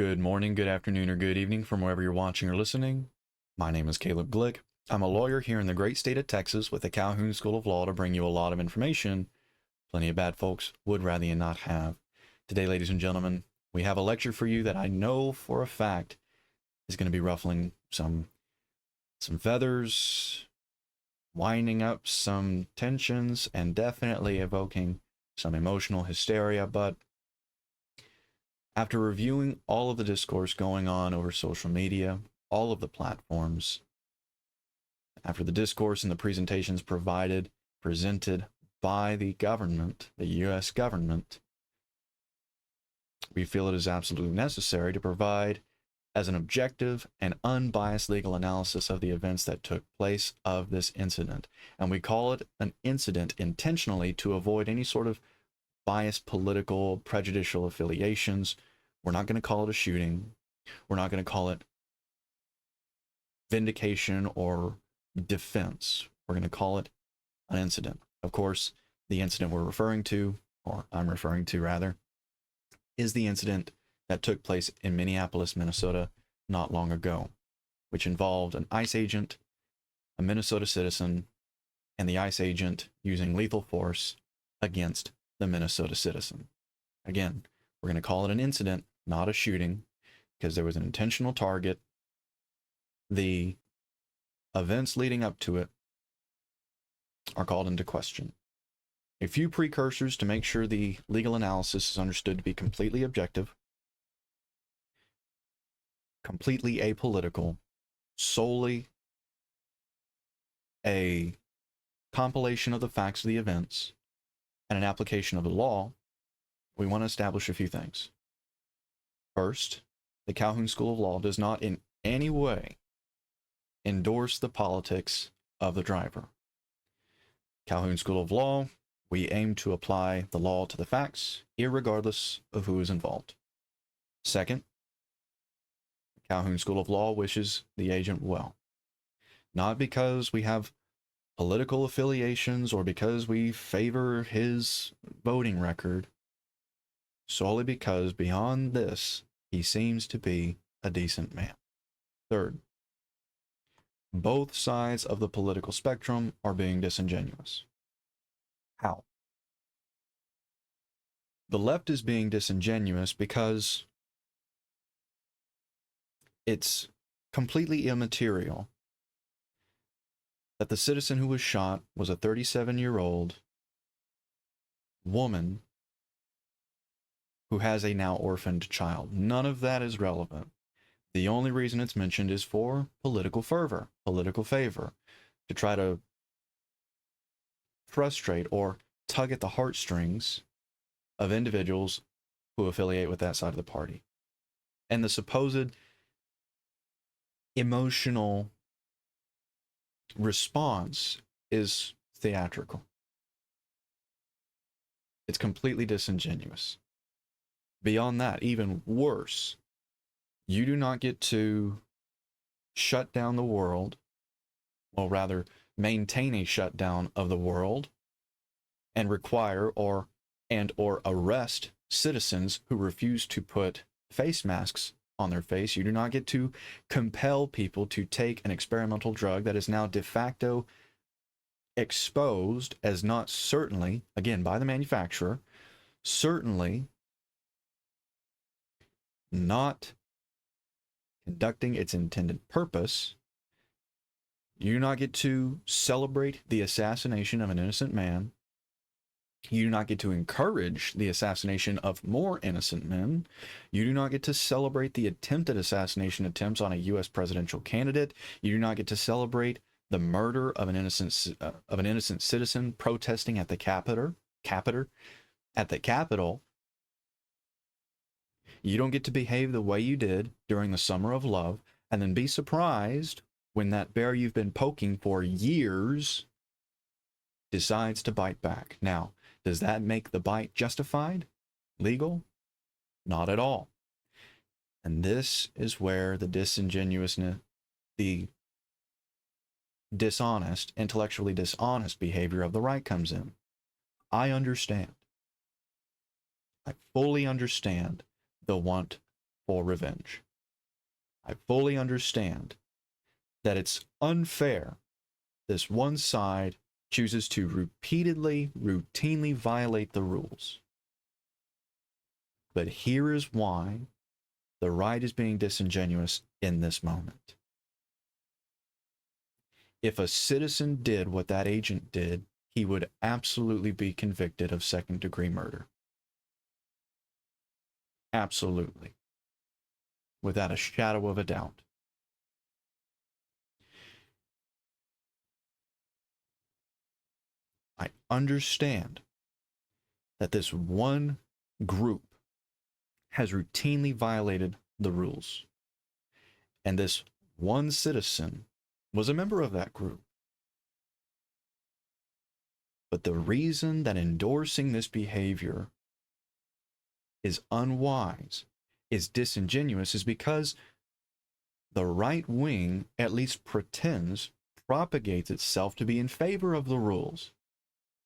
Good morning, good afternoon, or good evening from wherever you're watching or listening. My name is Caleb Glick. I'm a lawyer here in the great state of Texas with the Calhoun School of Law to bring you a lot of information plenty of bad folks would rather you not have. Today, ladies and gentlemen, we have a lecture for you that I know for a fact is going to be ruffling some feathers, winding up some tensions, and definitely evoking some emotional hysteria, but after reviewing all of the discourse going on over social media, all of the platforms, after the discourse and the presentations presented by the government, the U.S. government, we feel it is absolutely necessary to provide as an objective and unbiased legal analysis of the events that took place of this incident. And we call it an incident intentionally to avoid any sort of biased political prejudicial affiliations. We're not going to call it a shooting. We're not going to call it vindication or defense. We're going to call it an incident. Of course, the incident we're referring to, or I'm referring to rather, is the incident that took place in Minneapolis, Minnesota not long ago, which involved an ICE agent, a Minnesota citizen, and the ICE agent using lethal force against the Minnesota citizen. Again, we're going to call it an incident, not a shooting, because there was an intentional target. The events leading up to it are called into question. A few precursors to make sure the legal analysis is understood to be completely objective, completely apolitical, solely a compilation of the facts of the events, and an application of the law. We want to establish a few things. First, the Calhoun School of Law does not in any way endorse the politics of the driver. Calhoun School of Law, we aim to apply the law to the facts, irregardless of who is involved. Second, Calhoun School of Law wishes the agent well. Not because we have political affiliations or because we favor his voting record, solely because beyond this, he seems to be a decent man. Third, both sides of the political spectrum are being disingenuous. How? The left is being disingenuous because it's completely immaterial that the citizen who was shot was a 37-year-old woman who has a now orphaned child. None of that is relevant. The only reason it's mentioned is for political fervor, political favor, to try to frustrate or tug at the heartstrings of individuals who affiliate with that side of the party. And the supposed emotional response is theatrical. It's completely disingenuous. Beyond that, even worse, you do not get to shut down the world, or rather maintain a shutdown of the world, and require or arrest citizens who refuse to put face masks on their face. You do not get to compel people to take an experimental drug that is now de facto exposed as not certainly, again, by the manufacturer, certainly not conducting its intended purpose. You do not get to celebrate the assassination of an innocent man. You do not get to encourage the assassination of more innocent men. You do not get to celebrate the attempted assassination attempts on a U.S. presidential candidate. You do not get to celebrate the murder of an innocent citizen protesting at the Capitol. You don't get to behave the way you did during the summer of love and then be surprised when that bear you've been poking for years decides to bite back. Now, does that make the bite justified? Legal? Not at all. And this is where the disingenuousness, the dishonest, intellectually dishonest behavior of the right comes in. I understand. I fully understand the want for revenge. I fully understand that it's unfair. This one side chooses to routinely violate the rules. But here is why the right is being disingenuous in this moment. If a citizen did what that agent did, he would absolutely be convicted of second-degree murder. Absolutely. Without a shadow of a doubt. I understand that this one group has routinely violated the rules. And this one citizen was a member of that group. But the reason that endorsing this behavior is unwise, is disingenuous, is because the right wing at least propagates itself to be in favor of the rules,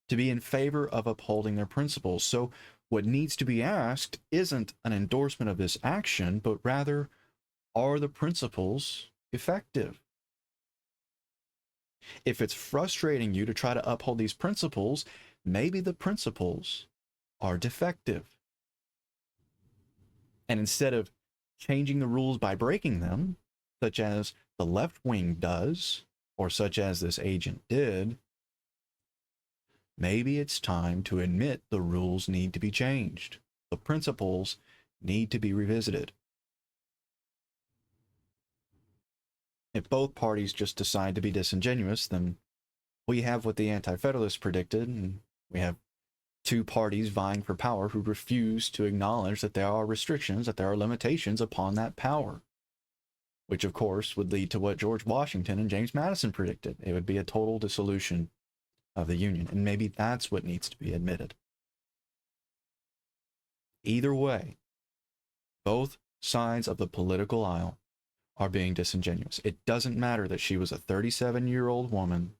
to be in favor of upholding their principles. So what needs to be asked isn't an endorsement of this action, but rather, are the principles effective? If it's frustrating you to try to uphold these principles, maybe the principles are defective. And instead of changing the rules by breaking them, such as the left wing does, or such as this agent did, maybe it's time to admit the rules need to be changed. The principles need to be revisited. If both parties just decide to be disingenuous, then we have what the Anti-Federalists predicted, and we have two parties vying for power who refuse to acknowledge that there are restrictions, that there are limitations upon that power, which of course would lead to what George Washington and James Madison predicted. It would be a total dissolution of the Union, and maybe that's what needs to be admitted. Either way, both sides of the political aisle are being disingenuous. It doesn't matter that she was a 37-year-old woman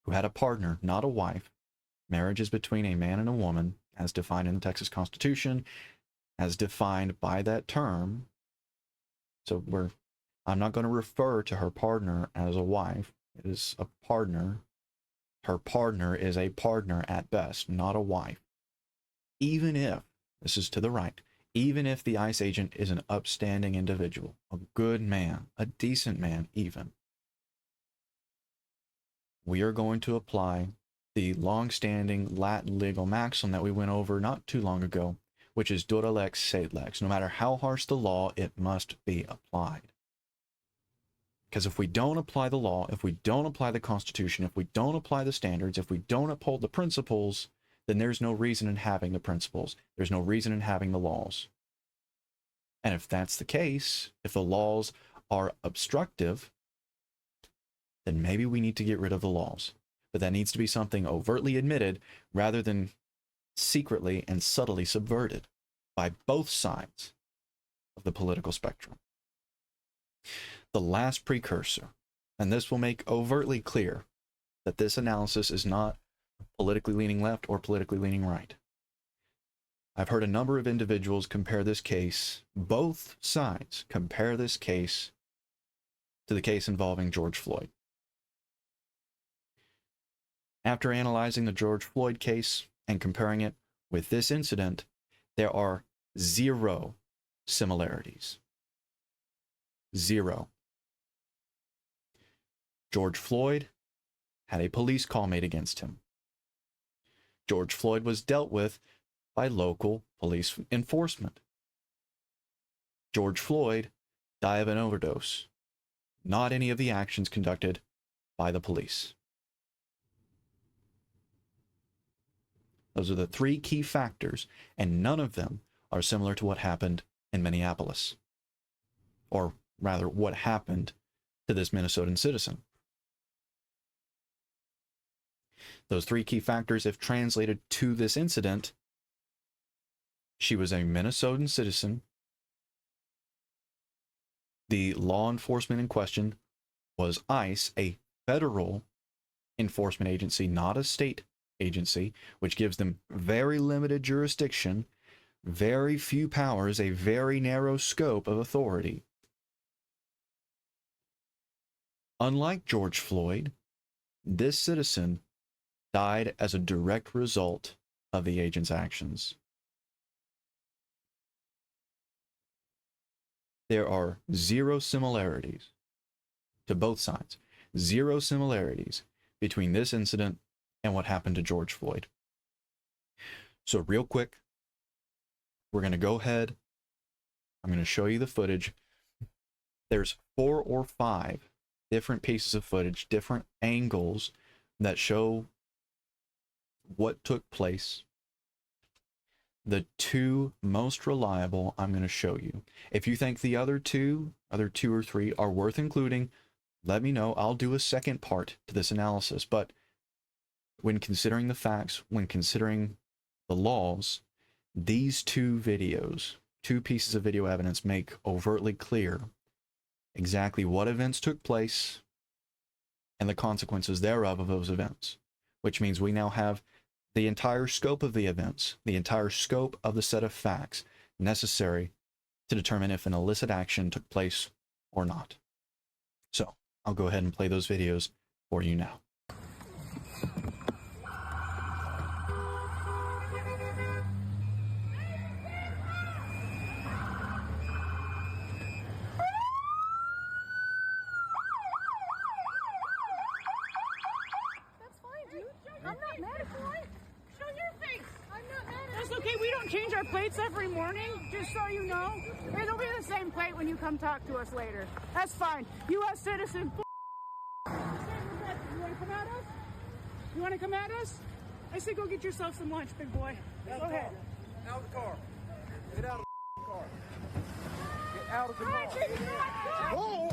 who had a partner, not a wife. Marriage is between a man and a woman, as defined in the Texas Constitution, as defined by that term. So I'm not going to refer to her partner as a wife. It is a partner. Her partner is a partner at best, not a wife. Even if, this is to the right, even if the ICE agent is an upstanding individual, a good man, a decent man even, we are going to apply the long-standing Latin legal maxim that we went over not too long ago, which is dura lex sed lex. No matter how harsh the law, it must be applied. Because if we don't apply the law, if we don't apply the Constitution, if we don't apply the standards, if we don't uphold the principles, then there's no reason in having the principles. There's no reason in having the laws. And if that's the case, if the laws are obstructive, then maybe we need to get rid of the laws. But that needs to be something overtly admitted rather than secretly and subtly subverted by both sides of the political spectrum. The last precursor, and this will make overtly clear that this analysis is not politically leaning left or politically leaning right. I've heard a number of individuals compare this case, both sides compare this case to the case involving George Floyd. After analyzing the George Floyd case and comparing it with this incident, there are zero similarities. Zero. George Floyd had a police call made against him. George Floyd was dealt with by local police enforcement. George Floyd died of an overdose, not any of the actions conducted by the police. Those are the three key factors, and none of them are similar to what happened in Minneapolis, or rather what happened to this Minnesotan citizen. Those three key factors, if translated to this incident, she was a Minnesotan citizen. The law enforcement in question was ICE, a federal enforcement agency, not a state agency, which gives them very limited jurisdiction, very few powers, a very narrow scope of authority. Unlike George Floyd, this citizen died as a direct result of the agent's actions. There are zero similarities to both sides. Zero similarities between this incident and what happened to George Floyd. So real quick, we're going to go ahead. I'm going to show you the footage. There's 4 or 5 different pieces of footage, different angles that show what took place. The 2 most reliable I'm going to show you. If you think the other two or 3 are worth including, let me know. I'll do a second part to this analysis. But when considering the facts, when considering the laws, these 2 videos, 2 pieces of video evidence make overtly clear exactly what events took place and the consequences thereof of those events, which means we now have the entire scope of the events, the entire scope of the set of facts necessary to determine if an illicit action took place or not. So I'll go ahead and play those videos for you now. Change our plates every morning, just so you know. It'll be the same plate when you come talk to us later. That's fine. U.S. citizen. You want to come at us? You want to come at us? I say go get yourself some lunch, big boy. Go ahead. Out of the car. Get out of the car. Get out of the car. Whoa!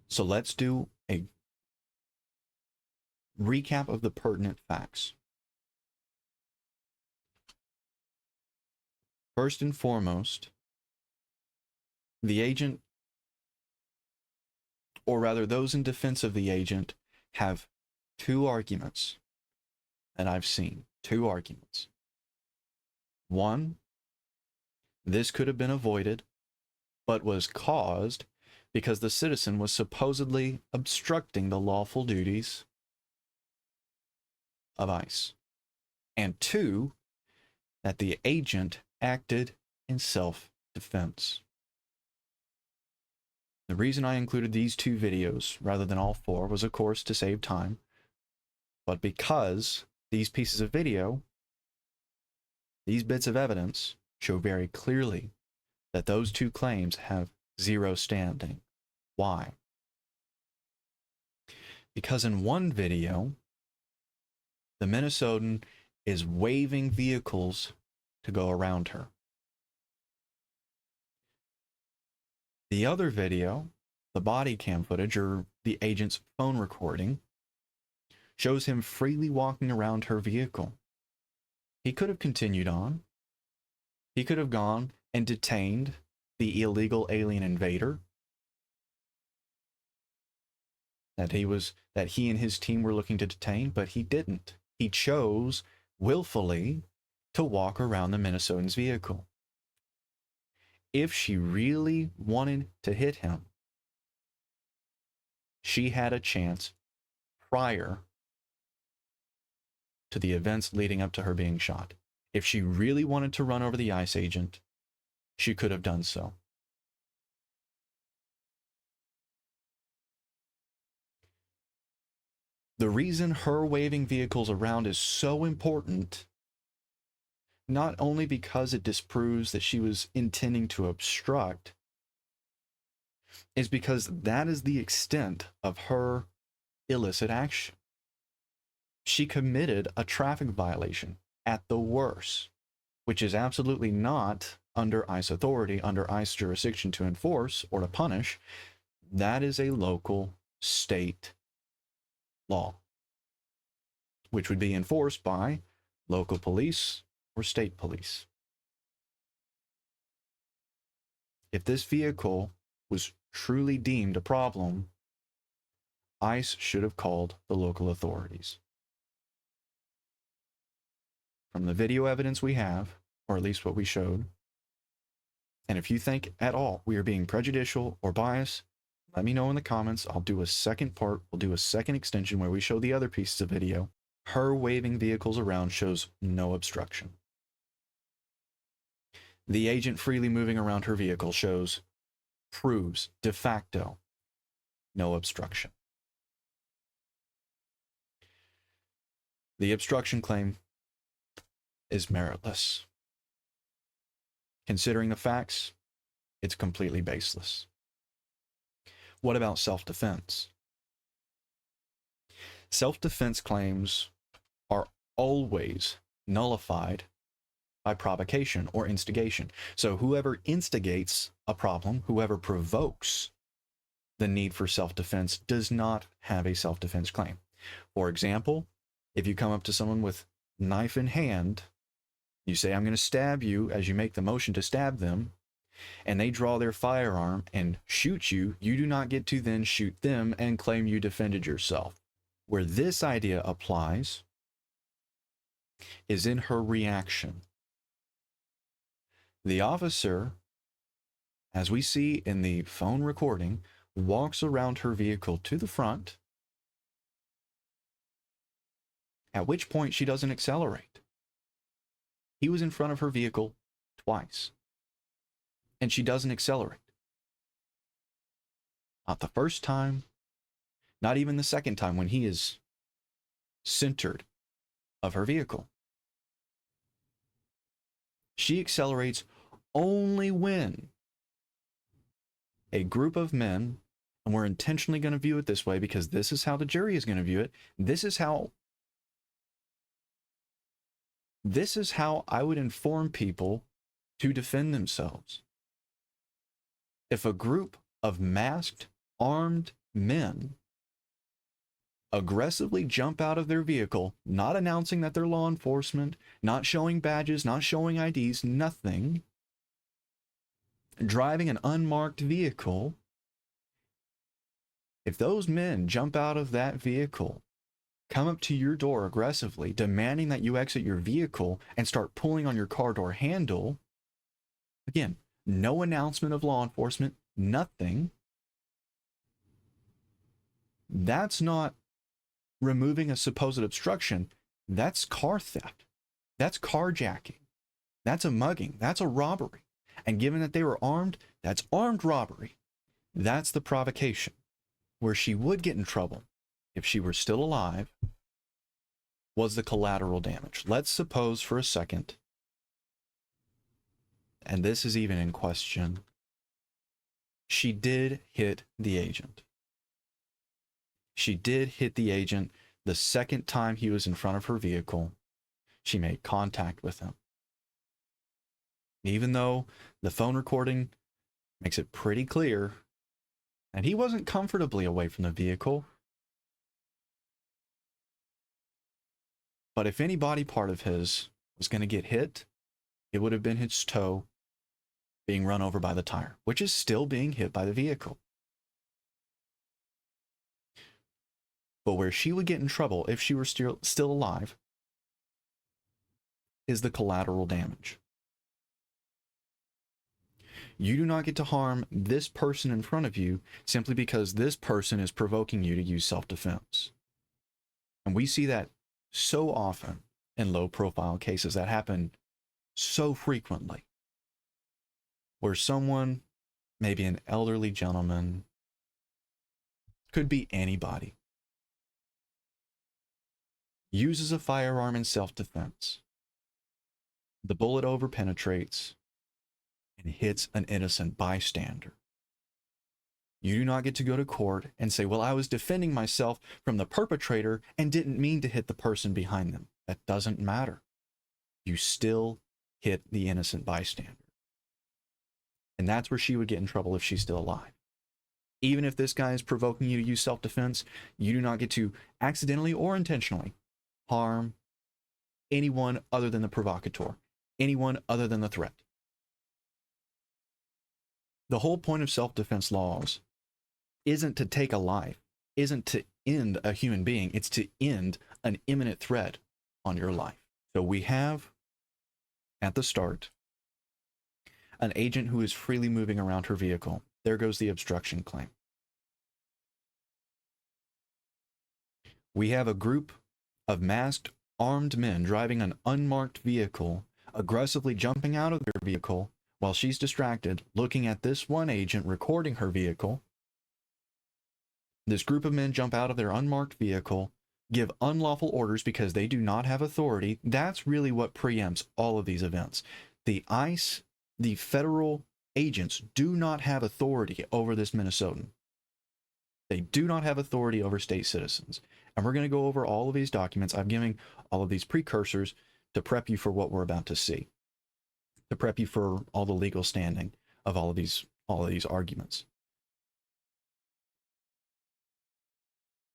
So let's do a recap of the pertinent facts. First and foremost, the agent, or rather those in defense of the agent, have 2 arguments that I've seen. 2 arguments. 1, this could have been avoided, but was caused because the citizen was supposedly obstructing the lawful duties of ICE. And 2, that the agent acted in self-defense. The reason I included these 2 videos rather than all 4 was, of course, to save time, but because these pieces of video, these bits of evidence, show very clearly that those 2 claims have 0 standing. Why? Because in one video, the Minnesotan is waving vehicles to go around her. The other video, the body cam footage or the agent's phone recording, shows him freely walking around her vehicle. He could have continued on. He could have gone and detained the illegal alien invader that he and his team were looking to detain, but he didn't. He chose willfully to walk around the Minnesotan's vehicle. If she really wanted to hit him, she had a chance prior to the events leading up to her being shot. If she really wanted to run over the ICE agent, she could have done so. The reason her waving vehicles around is so important, not only because it disproves that she was intending to obstruct, is because that is the extent of her illicit action. She committed a traffic violation at the worst, which is absolutely not under ICE authority, under ICE jurisdiction to enforce or to punish, that is a local state law, which would be enforced by local police or state police. If this vehicle was truly deemed a problem, ICE should have called the local authorities. From the video evidence we have, or at least what we showed, and if you think at all we are being prejudicial or biased, let me know in the comments. I'll do a second part. We'll do a second extension where we show the other pieces of video. Her waving vehicles around shows no obstruction. The agent freely moving around her vehicle proves de facto no obstruction. The obstruction claim is meritless. Considering the facts, it's completely baseless. What about self-defense? Self-defense claims are always nullified by provocation or instigation. So whoever instigates a problem, whoever provokes the need for self-defense, does not have a self-defense claim. For example, if you come up to someone with knife in hand, you say, "I'm going to stab you," as you make the motion to stab them, and they draw their firearm and shoot you, you do not get to then shoot them and claim you defended yourself. Where this idea applies is in her reaction. The officer, as we see in the phone recording, walks around her vehicle to the front, at which point she doesn't accelerate. He was in front of her vehicle twice, and she doesn't accelerate. Not the first time, not even the second time when he is centered of her vehicle. She accelerates only when a group of men, and we're intentionally going to view it this way because this is how the jury is going to view it. This is how I would inform people to defend themselves. If a group of masked, armed men aggressively jump out of their vehicle, not announcing that they're law enforcement, not showing badges, not showing IDs, nothing, driving an unmarked vehicle, if those men jump out of that vehicle, come up to your door aggressively, demanding that you exit your vehicle and start pulling on your car door handle, again, no announcement of law enforcement, nothing, that's not removing a supposed obstruction. That's car theft. That's carjacking. That's a mugging. That's a robbery. And given that they were armed, that's armed robbery. That's the provocation. Where she would get in trouble, if she were still alive, was the collateral damage. Let's suppose for a second, and this is even in question, she did hit the agent. She did hit the agent the second time he was in front of her vehicle. She made contact with him. Even though the phone recording makes it pretty clear, and he wasn't comfortably away from the vehicle, but if any body part of his was going to get hit, it would have been his toe being run over by the tire, which is still being hit by the vehicle. But where she would get in trouble if she were still alive is the collateral damage. You do not get to harm this person in front of you simply because this person is provoking you to use self-defense. And we see that so often in low-profile cases. That happen so frequently. Where someone, maybe an elderly gentleman, could be anybody, uses a firearm in self-defense. The bullet overpenetrates and hits an innocent bystander. You do not get to go to court and say, well, I was defending myself from the perpetrator and didn't mean to hit the person behind them. That doesn't matter. You still hit the innocent bystander. And that's where she would get in trouble if she's still alive. Even if this guy is provoking you to use self-defense, you do not get to accidentally or intentionally harm anyone other than the provocateur, anyone other than the threat. The whole point of self-defense laws isn't to take a life, isn't to end a human being, it's to end an imminent threat on your life. So we have, at the start, an agent who is freely moving around her vehicle. There goes the obstruction claim. We have a group of masked, armed men driving an unmarked vehicle, aggressively jumping out of their vehicle while she's distracted, looking at this one agent recording her vehicle. This group of men jump out of their unmarked vehicle, give unlawful orders because they do not have authority. That's really what preempts all of these events. The ICE, the federal agents, do not have authority over this Minnesotan. They do not have authority over state citizens. And we're going to go over all of these documents. I'm giving all of these precursors to prep you for what we're about to see, to prep you for all the legal standing of all of these arguments.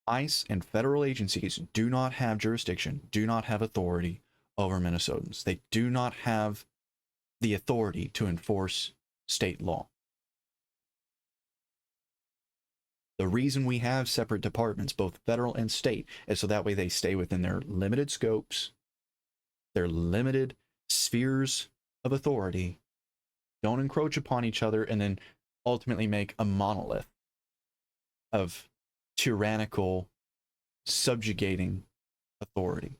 ICE and federal agencies do not have jurisdiction, do not have authority over Minnesotans. They do not have the authority to enforce state law. The reason we have separate departments, both federal and state, is so that way they stay within their limited scopes, their limited spheres of authority, don't encroach upon each other, and then ultimately make a monolith of tyrannical, subjugating authority.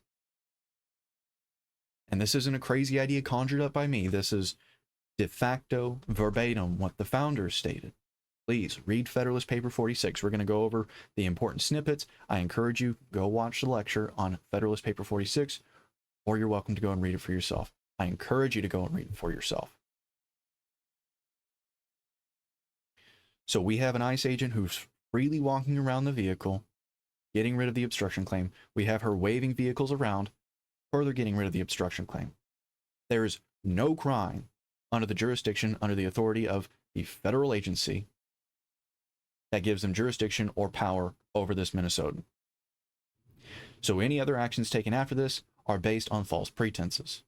And this isn't a crazy idea conjured up by me. This is de facto, verbatim, what the founders stated. Please read Federalist Paper 46. We're going to go over the important snippets. I encourage you, go watch the lecture on Federalist Paper 46, or you're welcome to go and read it for yourself. I encourage you to go and read it for yourself. So we have an ICE agent who's freely walking around the vehicle, getting rid of the obstruction claim. We have her waving vehicles around, further getting rid of the obstruction claim. There is no crime under the jurisdiction, under the authority of the federal agency that gives them jurisdiction or power over this Minnesotan. So any other actions taken after this are based on false pretenses,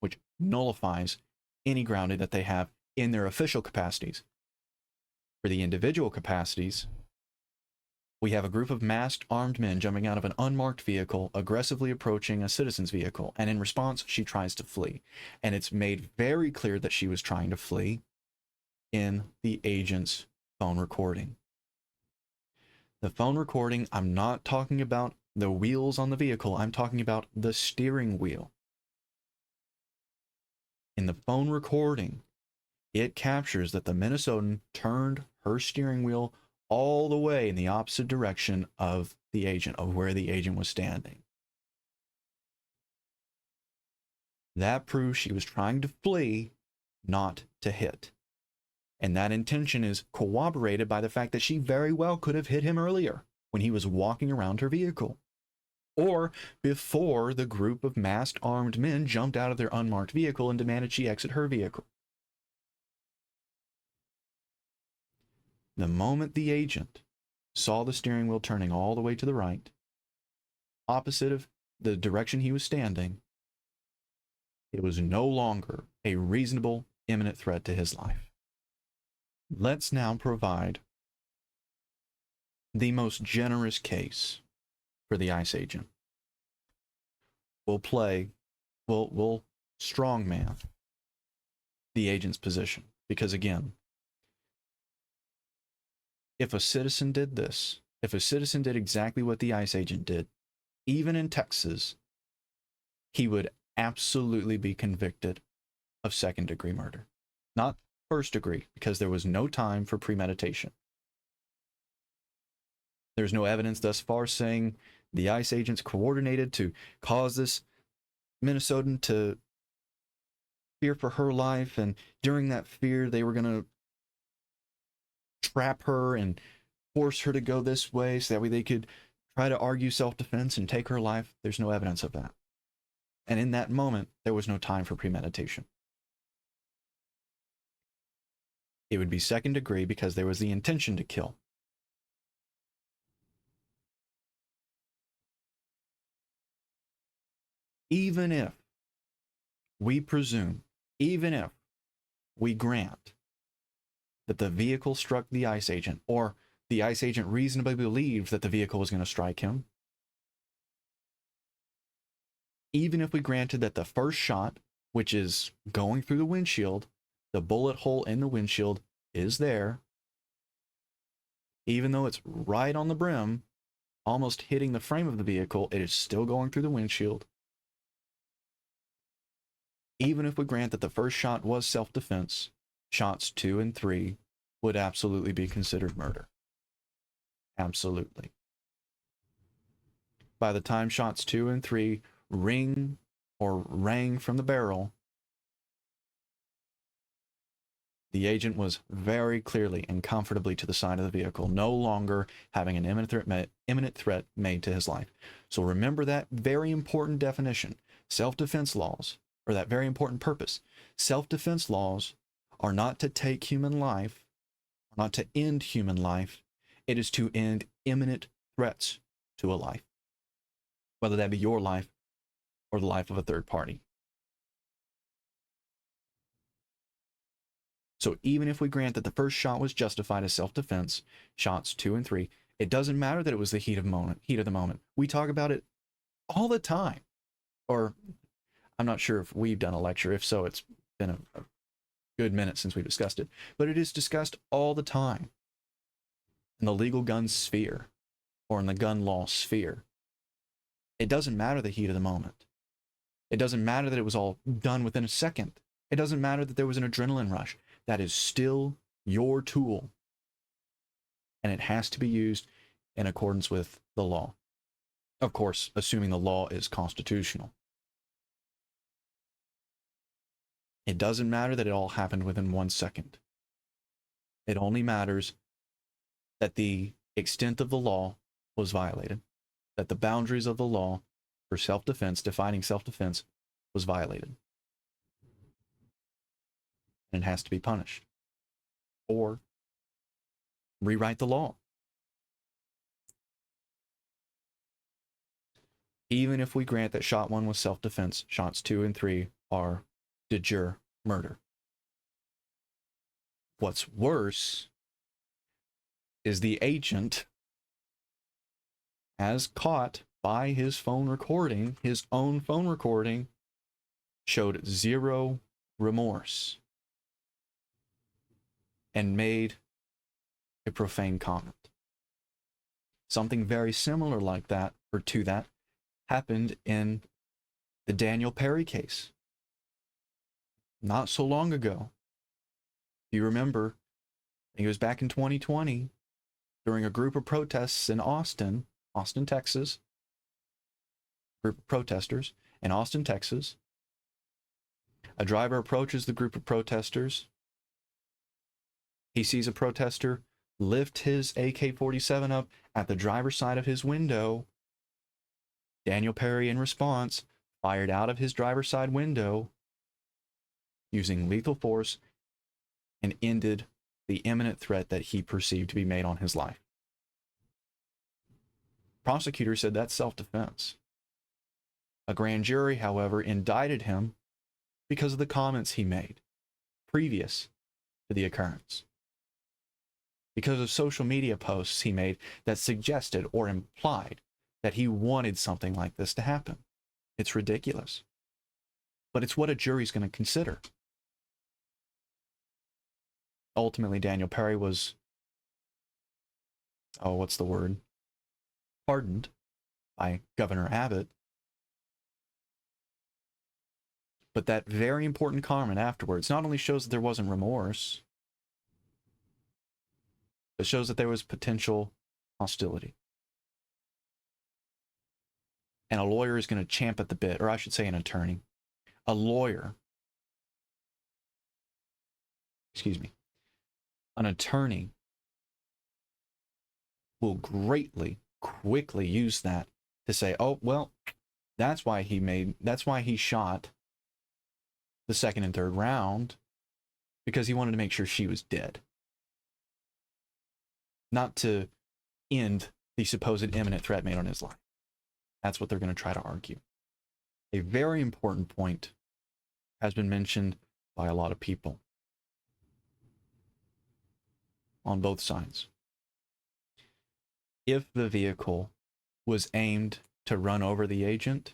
which nullifies any grounding that they have in their official capacities. For the individual capacities, we have a group of masked, armed men jumping out of an unmarked vehicle, aggressively approaching a citizen's vehicle, and in response, she tries to flee. And it's made very clear that she was trying to flee in the agent's phone recording. The phone recording, I'm not talking about the wheels on the vehicle, I'm talking about the steering wheel. In the phone recording, it captures that the Minnesotan turned her steering wheel all the way in the opposite direction of the agent, of where the agent was standing. That proves she was trying to flee, not to hit. And that intention is corroborated by the fact that she very well could have hit him earlier when he was walking around her vehicle, or before the group of masked armed men jumped out of their unmarked vehicle and demanded she exit her vehicle. The moment the agent saw the steering wheel turning all the way to the right, opposite of the direction he was standing, it was no longer a reasonable, imminent threat to his life. Let's now provide the most generous case for the ICE agent. We'll strongman the agent's position. Because again, if a citizen did this, if a citizen did exactly what the ICE agent did, even in Texas, he would absolutely be convicted of second-degree murder. Not first degree, because there was no time for premeditation. There's no evidence thus far saying the ICE agents coordinated to cause this Minnesotan to fear for her life, and during that fear, they were going to trap her and force her to go this way so that way they could try to argue self-defense and take her life. There's no evidence of that. And in that moment, there was no time for premeditation. It would be second degree because there was the intention to kill. Even if we presume, even if we grant that the vehicle struck the ICE agent, or the ICE agent reasonably believed that the vehicle was going to strike him, even if we granted that the first shot, which is going through the windshield, the bullet hole in the windshield is there, even though it's right on the brim, almost hitting the frame of the vehicle, it is still going through the windshield. Even if we grant that the first shot was self-defense, shots 2 and 3 would absolutely be considered murder. Absolutely. By the time shots 2 and 3 ring or rang from the barrel, the agent was very clearly and comfortably to the side of the vehicle, no longer having an imminent threat made to his life. So remember that very important definition. Self-defense laws, or that very important purpose. Self-defense laws are not to take human life, not to end human life. It is to end imminent threats to a life, whether that be your life or the life of a third party. So even if we grant that the first shot was justified as self-defense, shots 2 and 3, it doesn't matter that it was the heat of the moment. We talk about it all the time. Or I'm not sure if we've done a lecture. If so, it's been a good minute since we discussed it. But it is discussed all the time in the legal gun sphere or in the gun law sphere. It doesn't matter the heat of the moment. It doesn't matter that it was all done within a second. It doesn't matter that there was an adrenaline rush. That is still your tool. And it has to be used in accordance with the law. Of course, assuming the law is constitutional. It doesn't matter that it all happened within 1 second. It only matters that the extent of the law was violated, that the boundaries of the law for self-defense, defining self-defense, was violated. And it has to be punished. Or rewrite the law. Even if we grant that shot 1 was self-defense, shots 2 and 3 are de jure murder. What's worse is the agent, as caught by his phone recording, his own phone recording, showed zero remorse and made a profane comment. Something very similar like that, or to that, happened in the Daniel Perry case. Not so long ago. If you remember, it was back in 2020, during a group of protests in Austin, Texas. Group of protesters in Austin, Texas. A driver approaches the group of protesters. He sees a protester lift his AK-47 up at the driver's side of his window. Daniel Perry, in response, fired out of his driver's side window using lethal force and ended the imminent threat that he perceived to be made on his life. Prosecutor said that's self-defense. A grand jury, however, indicted him because of the comments he made previous to the occurrence. Because of social media posts he made that suggested or implied that he wanted something like this to happen. It's ridiculous. But it's what a jury's going to consider. Ultimately, Daniel Perry was, pardoned by Governor Abbott. But that very important comment afterwards not only shows that there wasn't remorse, it shows that there was potential hostility. And a lawyer is going to champ at the bit, or I should say an attorney. A lawyer, an attorney will quickly use that to say, oh, well, that's why he shot the second and third round, because he wanted to make sure she was dead. Not to end the supposed imminent threat made on his life. That's what they're going to try to argue. A very important point has been mentioned by a lot of people on both sides. If the vehicle was aimed to run over the agent,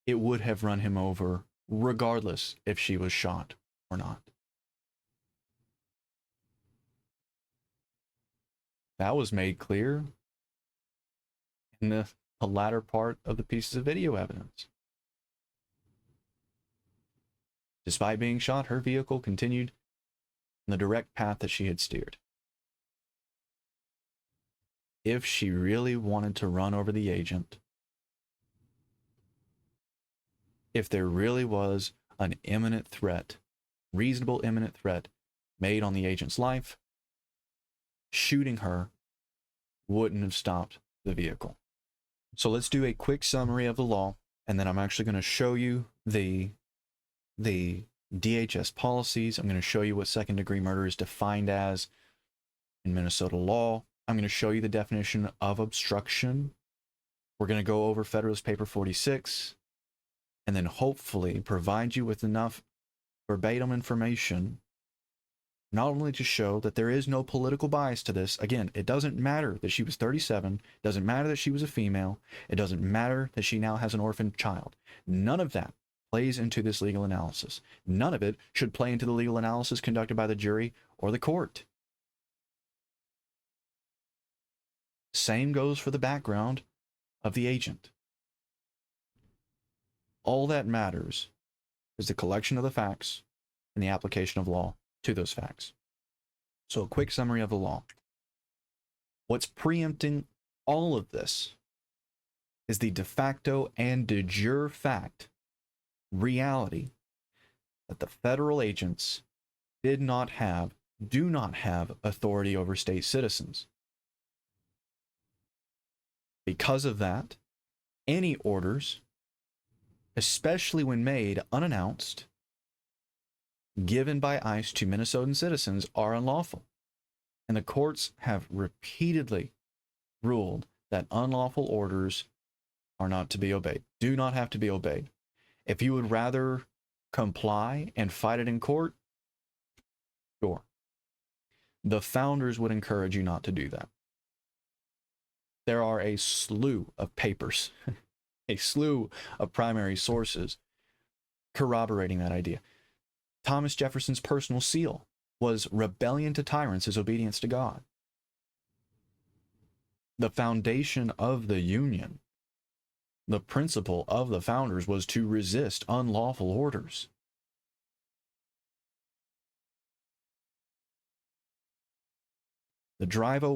it would have run him over regardless if she was shot or not. That was made clear in the latter part of the pieces of video evidence. Despite being shot, her vehicle continued in the direct path that she had steered. If she really wanted to run over the agent, if there really was an imminent threat, reasonable imminent threat made on the agent's life, shooting her wouldn't have stopped the vehicle. So let's do a quick summary of the law, and then I'm actually going to show you the DHS policies. I'm going to show you what second-degree murder is defined as in Minnesota law. I'm going to show you the definition of obstruction. We're going to go over Federalist Paper 46, and then hopefully provide you with enough verbatim information, not only to show that there is no political bias to this. Again, it doesn't matter that she was 37, it doesn't matter that she was a female, it doesn't matter that she now has an orphan child. None of that plays into this legal analysis. None of it should play into the legal analysis conducted by the jury or the court. Same goes for the background of the agent. All that matters is the collection of the facts and the application of law to those facts. So a quick summary of the law. What's preempting all of this is the de facto and de jure fact, reality, that the federal agents do not have authority over state citizens. Because of that, any orders, especially when made unannounced, given by ICE to Minnesotan citizens are unlawful. And the courts have repeatedly ruled that unlawful orders are not to be obeyed, do not have to be obeyed. If you would rather comply and fight it in court, sure. The founders would encourage you not to do that. There are a slew of papers, a slew of primary sources corroborating that idea. Thomas Jefferson's personal seal was rebellion to tyrants is obedience to God. The foundation of the Union, the principle of the founders was to resist unlawful orders. The driver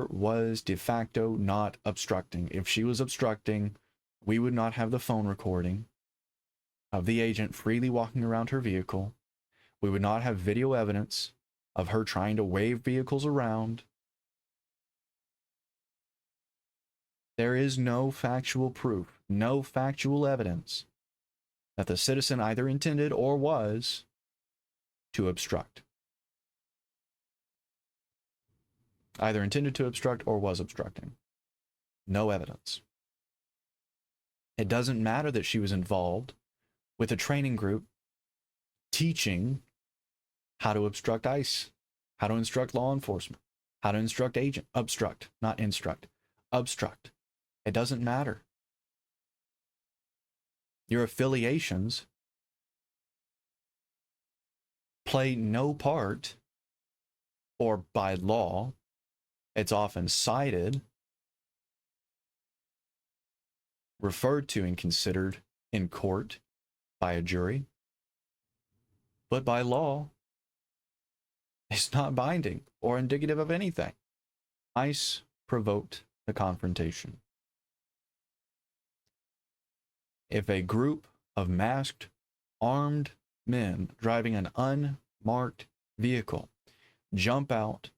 was de facto not obstructing. If she was obstructing, we would not have the phone recording of the agent freely walking around her vehicle. We would not have video evidence of her trying to wave vehicles around. There is no factual proof, no factual evidence that the citizen either intended or was to obstruct. Either intended to obstruct or was obstructing. No evidence. It doesn't matter that she was involved with a training group teaching how to obstruct ICE, how to instruct law enforcement, how to instruct obstruct. It doesn't matter. Your affiliations play no part, or by law, it's often cited, referred to and considered in court by a jury, but by law, it's not binding or indicative of anything. ICE provoked the confrontation. If a group of masked, armed men driving an unmarked vehicle jump out,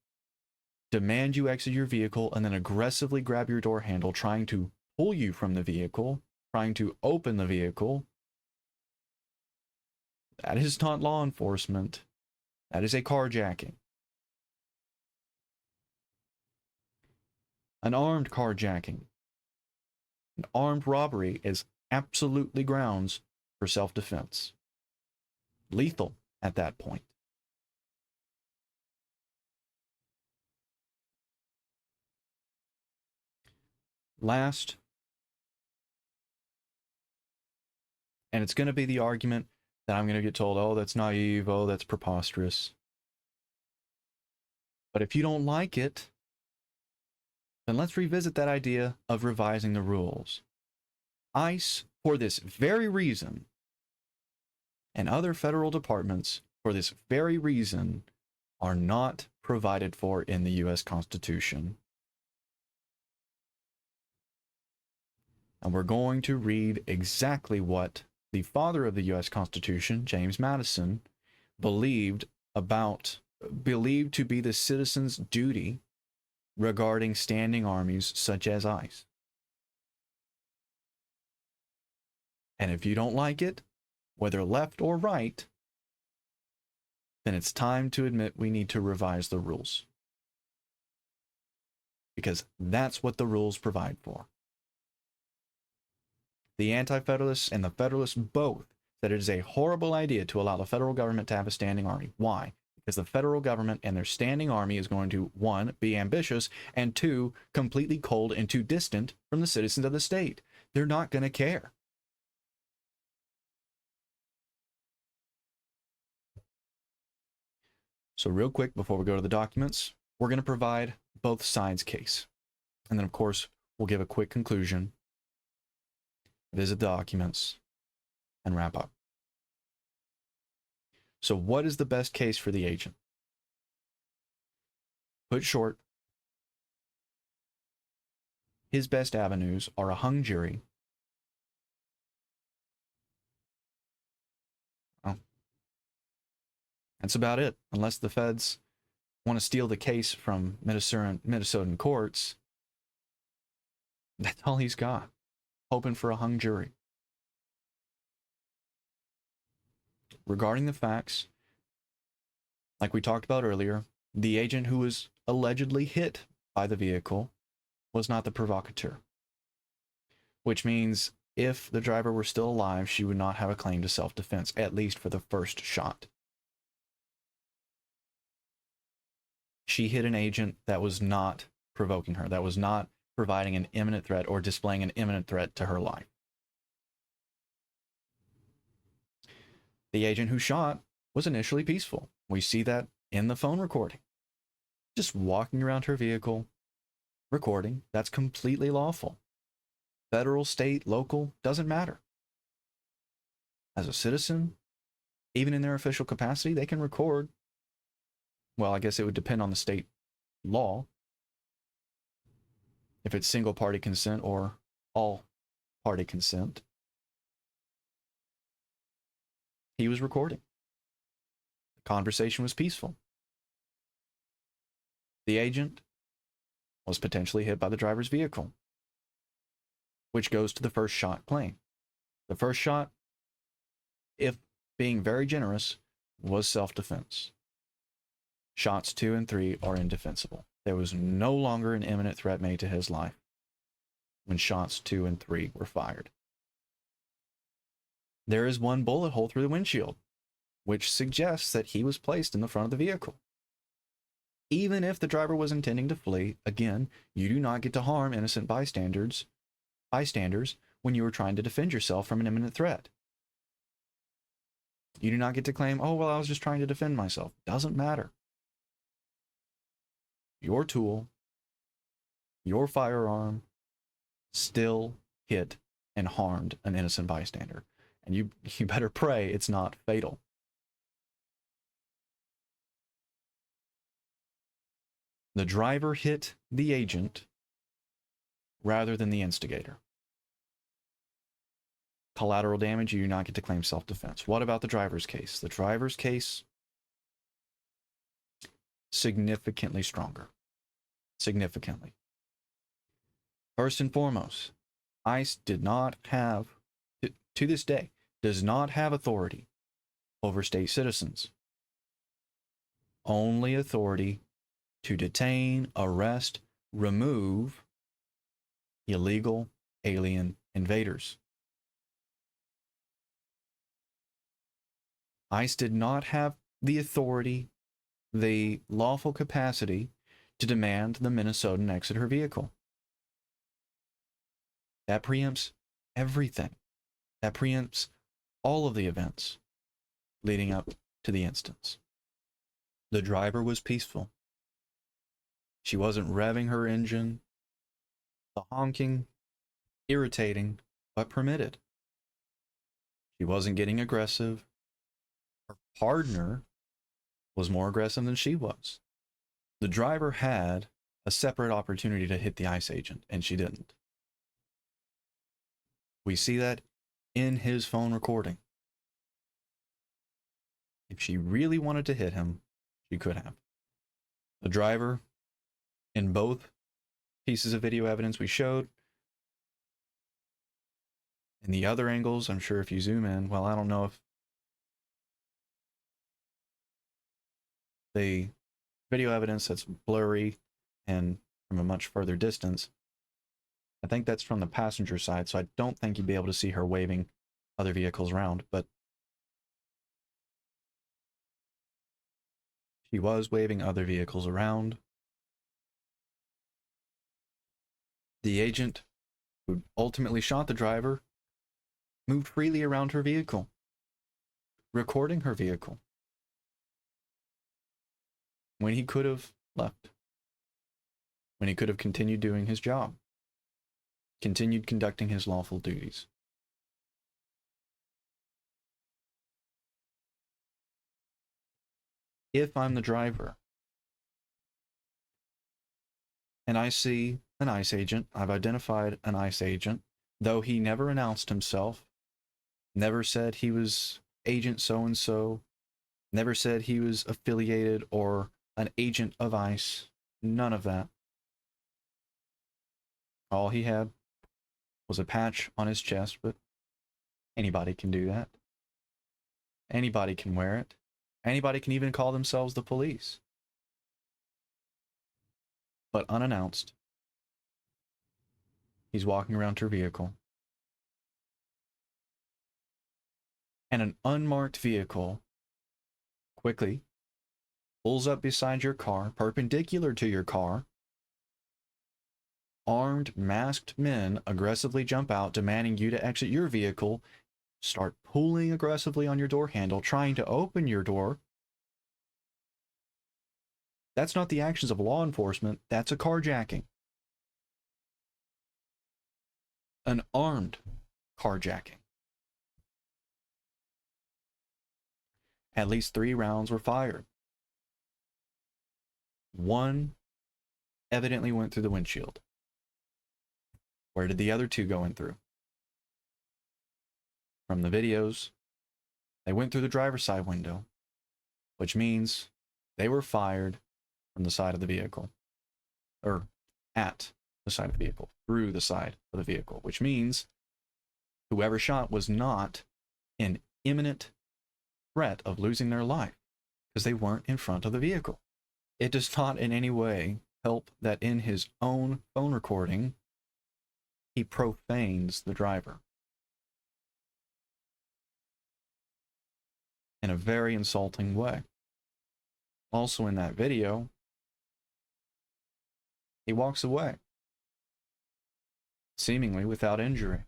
demand you exit your vehicle, and then aggressively grab your door handle, trying to pull you from the vehicle, trying to open the vehicle, That is not law enforcement. That is a carjacking. An armed carjacking. An armed robbery is absolutely grounds for self-defense. Lethal at that point. Last, and it's going to be the argument that I'm going to get told, oh, that's naive, oh, that's preposterous. But if you don't like it, then let's revisit that idea of revising the rules. ICE, for this very reason, and other federal departments, for this very reason, are not provided for in the U.S. Constitution. And we're going to read exactly what the father of the U.S. Constitution, James Madison, believed to be the citizen's duty regarding standing armies such as ICE. And if you don't like it, whether left or right, then it's time to admit we need to revise the rules. Because that's what the rules provide for. The Anti-Federalists and the Federalists both said it is a horrible idea to allow the federal government to have a standing army. Why? Because the federal government and their standing army is going to, 1, be ambitious, and 2, completely cold and too distant from the citizens of the state. They're not going to care. So real quick, before we go to the documents, we're going to provide both sides' case. And then, of course, we'll give a quick conclusion, visit the documents, and wrap up. So what is the best case for the agent? Put short, his best avenues are a hung jury, that's about it, unless the feds want to steal the case from Minnesotan courts. That's all he's got, hoping for a hung jury. Regarding the facts, like we talked about earlier, the agent who was allegedly hit by the vehicle was not the provocateur, which means if the driver were still alive, she would not have a claim to self-defense, at least for the first shot. She hit an agent that was not provoking her, that was not providing an imminent threat or displaying an imminent threat to her life. The agent who shot was initially peaceful. We see that in the phone recording. Just walking around her vehicle, recording, that's completely lawful. Federal, state, local, doesn't matter. As a citizen, even in their official capacity, they can record. Well, I guess it would depend on the state law. If it's single party consent or all party consent. He was recording. The conversation was peaceful. The agent was potentially hit by the driver's vehicle, which goes to the first shot claim. The first shot, if being very generous, was self-defense. Shots 2 and 3 are indefensible. There was no longer an imminent threat made to his life when shots 2 and 3 were fired. There is one bullet hole through the windshield, which suggests that he was placed in the front of the vehicle. Even if the driver was intending to flee, again, you do not get to harm innocent bystanders when you are trying to defend yourself from an imminent threat. You do not get to claim, oh, well, I was just trying to defend myself. Doesn't matter. Your tool, your firearm, still hit and harmed an innocent bystander. And you better pray it's not fatal. The driver hit the agent rather than the instigator. Collateral damage, you do not get to claim self-defense. What about the driver's case? The driver's case, significantly stronger. Significantly. First and foremost, ICE did not have, to this day, does not have authority over state citizens. Only authority to detain, arrest, remove illegal alien invaders. ICE did not have the authority, the lawful capacity to demand the Minnesotan exit her vehicle. That preempts everything. That preempts all of the events leading up to the instance. The driver was peaceful. She wasn't revving her engine. The honking, irritating, but permitted. She wasn't getting aggressive. Her partner was more aggressive than she was. The driver had a separate opportunity to hit the ICE agent, and she didn't. We see that in his phone recording. If she really wanted to hit him, she could have. The driver, in both pieces of video evidence we showed, in the other angles, I'm sure if you zoom in, well, I don't know if the video evidence that's blurry and from a much further distance, I think that's from the passenger side, so I don't think you'd be able to see her waving other vehicles around, but she was waving other vehicles around. The agent who ultimately shot the driver moved freely around her vehicle, recording her vehicle, when he could have left, when he could have continued doing his job, continued conducting his lawful duties. If I'm the driver and I see an ICE agent, I've identified an ICE agent, though he never announced himself, never said he was agent so-and-so, never said he was affiliated or an agent of ICE, none of that. All he had was a patch on his chest, but anybody can do that. Anybody can wear it. Anybody can even call themselves the police. But unannounced, he's walking around her vehicle. And an unmarked vehicle quickly pulls up beside your car, perpendicular to your car. Armed, masked men aggressively jump out, demanding you to exit your vehicle, start pulling aggressively on your door handle, trying to open your door. That's not the actions of law enforcement, that's a carjacking. An armed carjacking. At least 3 rounds were fired. One evidently went through the windshield. Where did the other 2 go in through? From the videos, they went through the driver's side window, which means they were fired from the side of the vehicle, or at the side of the vehicle, through the side of the vehicle, which means whoever shot was not in imminent threat of losing their life because they weren't in front of the vehicle. It does not in any way help that in his own phone recording, he profanes the driver in a very insulting way. Also in that video, he walks away, seemingly without injury,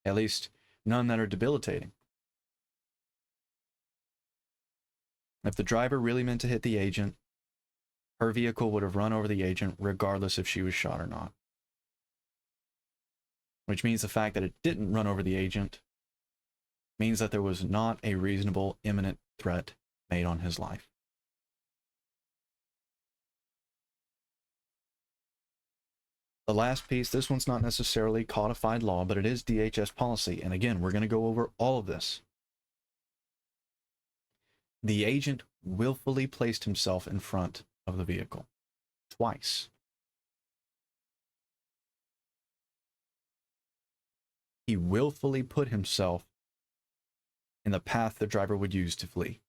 at least none that are debilitating. If the driver really meant to hit the agent, her vehicle would have run over the agent regardless if she was shot or not. Which means the fact that it didn't run over the agent means that there was not a reasonable imminent threat made on his life. The last piece, this one's not necessarily codified law, but it is DHS policy. And again, we're going to go over all of this. The agent willfully placed himself in front of the vehicle twice. He willfully put himself in the path the driver would use to flee.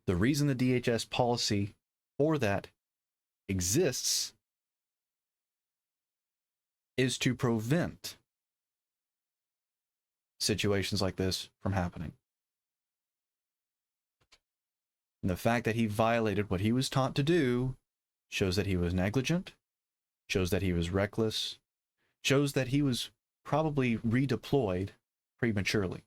The reason the DHS policy for that exists is to prevent situations like this from happening. And the fact that he violated what he was taught to do shows that he was negligent, shows that he was reckless, shows that he was probably redeployed prematurely.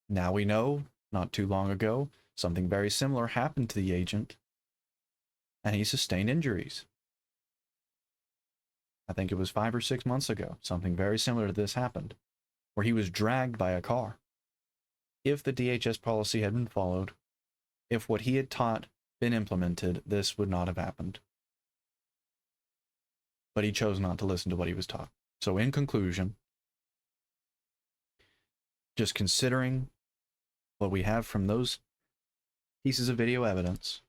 Now we know, not too long ago, something very similar happened to the agent, and he sustained injuries. I think it was 5 or 6 months ago, something very similar to this happened, where he was dragged by a car. If the DHS policy had been followed, if what he had taught been implemented, this would not have happened. But he chose not to listen to what he was taught. So in conclusion, just considering what we have from those pieces of video evidence,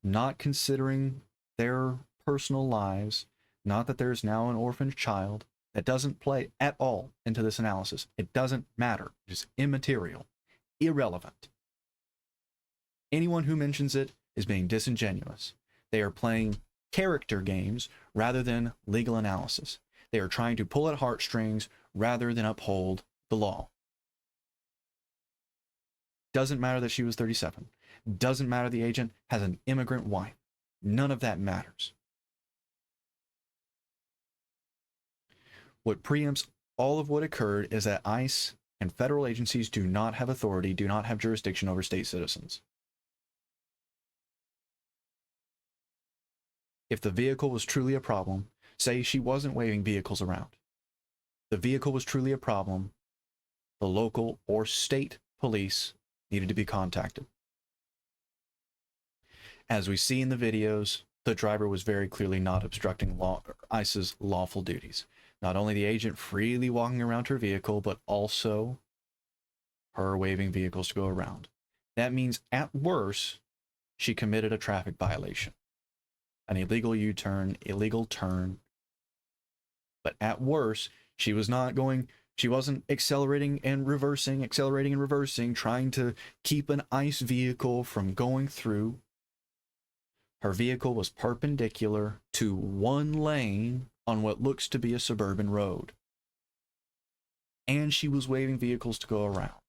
not considering their personal lives, not that there's now an orphaned child, that doesn't play at all into this analysis. It doesn't matter. It's immaterial, irrelevant. Anyone who mentions it is being disingenuous. They are playing character games rather than legal analysis. They are trying to pull at heartstrings rather than uphold the law. Doesn't matter that she was 37. Doesn't matter the agent has an immigrant wife. None of that matters. What preempts all of what occurred is that ICE and federal agencies do not have authority, do not have jurisdiction over state citizens. If the vehicle was truly a problem, say she wasn't waving vehicles around, the vehicle was truly a problem, the local or state police needed to be contacted. As we see in the videos, the driver was very clearly not obstructing ICE's lawful duties. Not only the agent freely walking around her vehicle, but also her waving vehicles to go around. That means, at worst, she committed a traffic violation. An illegal U-turn, illegal turn. But at worst, she wasn't accelerating and reversing, trying to keep an ICE vehicle from going through. Her vehicle was perpendicular to one lane on what looks to be a suburban road. And she was waving vehicles to go around.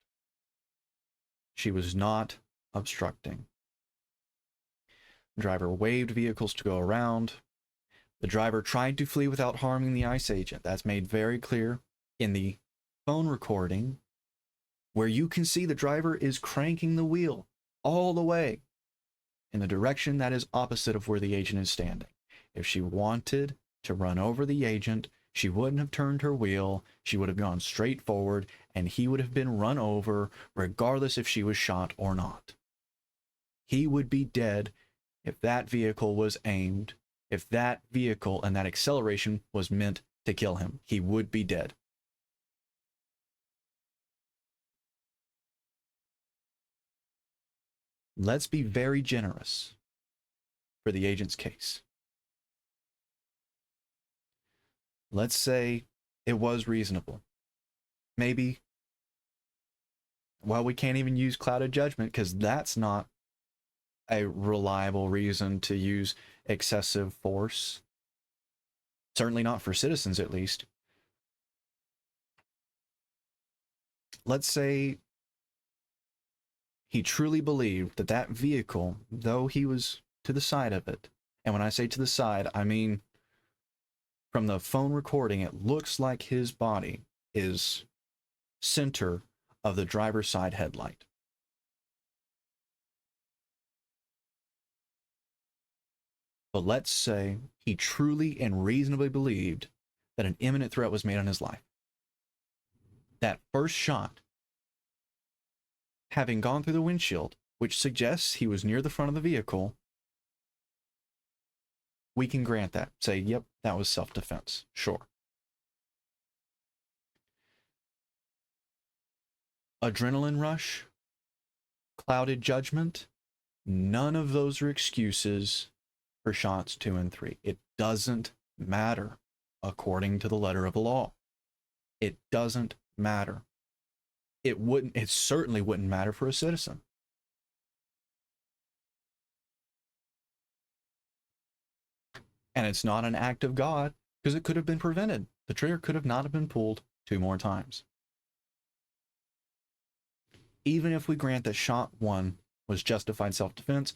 She was not obstructing. The driver waved vehicles to go around. The driver tried to flee without harming the ICE agent. That's made very clear in the phone recording, where you can see the driver is cranking the wheel all the way in the direction that is opposite of where the agent is standing. If she wanted to run over the agent, she wouldn't have turned her wheel. She would have gone straight forward, and he would have been run over regardless if she was shot or not. He would be dead if that vehicle was aimed, if that vehicle and that acceleration was meant to kill him. He would be dead. Let's be very generous for the agent's case. Let's say it was reasonable. Maybe, well, we can't even use clouded judgment because that's not a reliable reason to use excessive force. Certainly not for citizens, at least. Let's say he truly believed that that vehicle, though he was to the side of it, and when I say to the side, I mean from the phone recording, it looks like his body is center of the driver's side headlight. But let's say he truly and reasonably believed that an imminent threat was made on his life. That first shot, having gone through the windshield, which suggests he was near the front of the vehicle, we can grant that. Say, yep, that was self-defense. Sure. Adrenaline rush, clouded judgment, none of those are excuses for shots 2 and 3. It doesn't matter according to the letter of the law. It doesn't matter. It certainly wouldn't matter for a citizen. And it's not an act of God because it could have been prevented. The trigger could have not have been pulled 2 more times. Even if we grant that shot 1 was justified self-defense,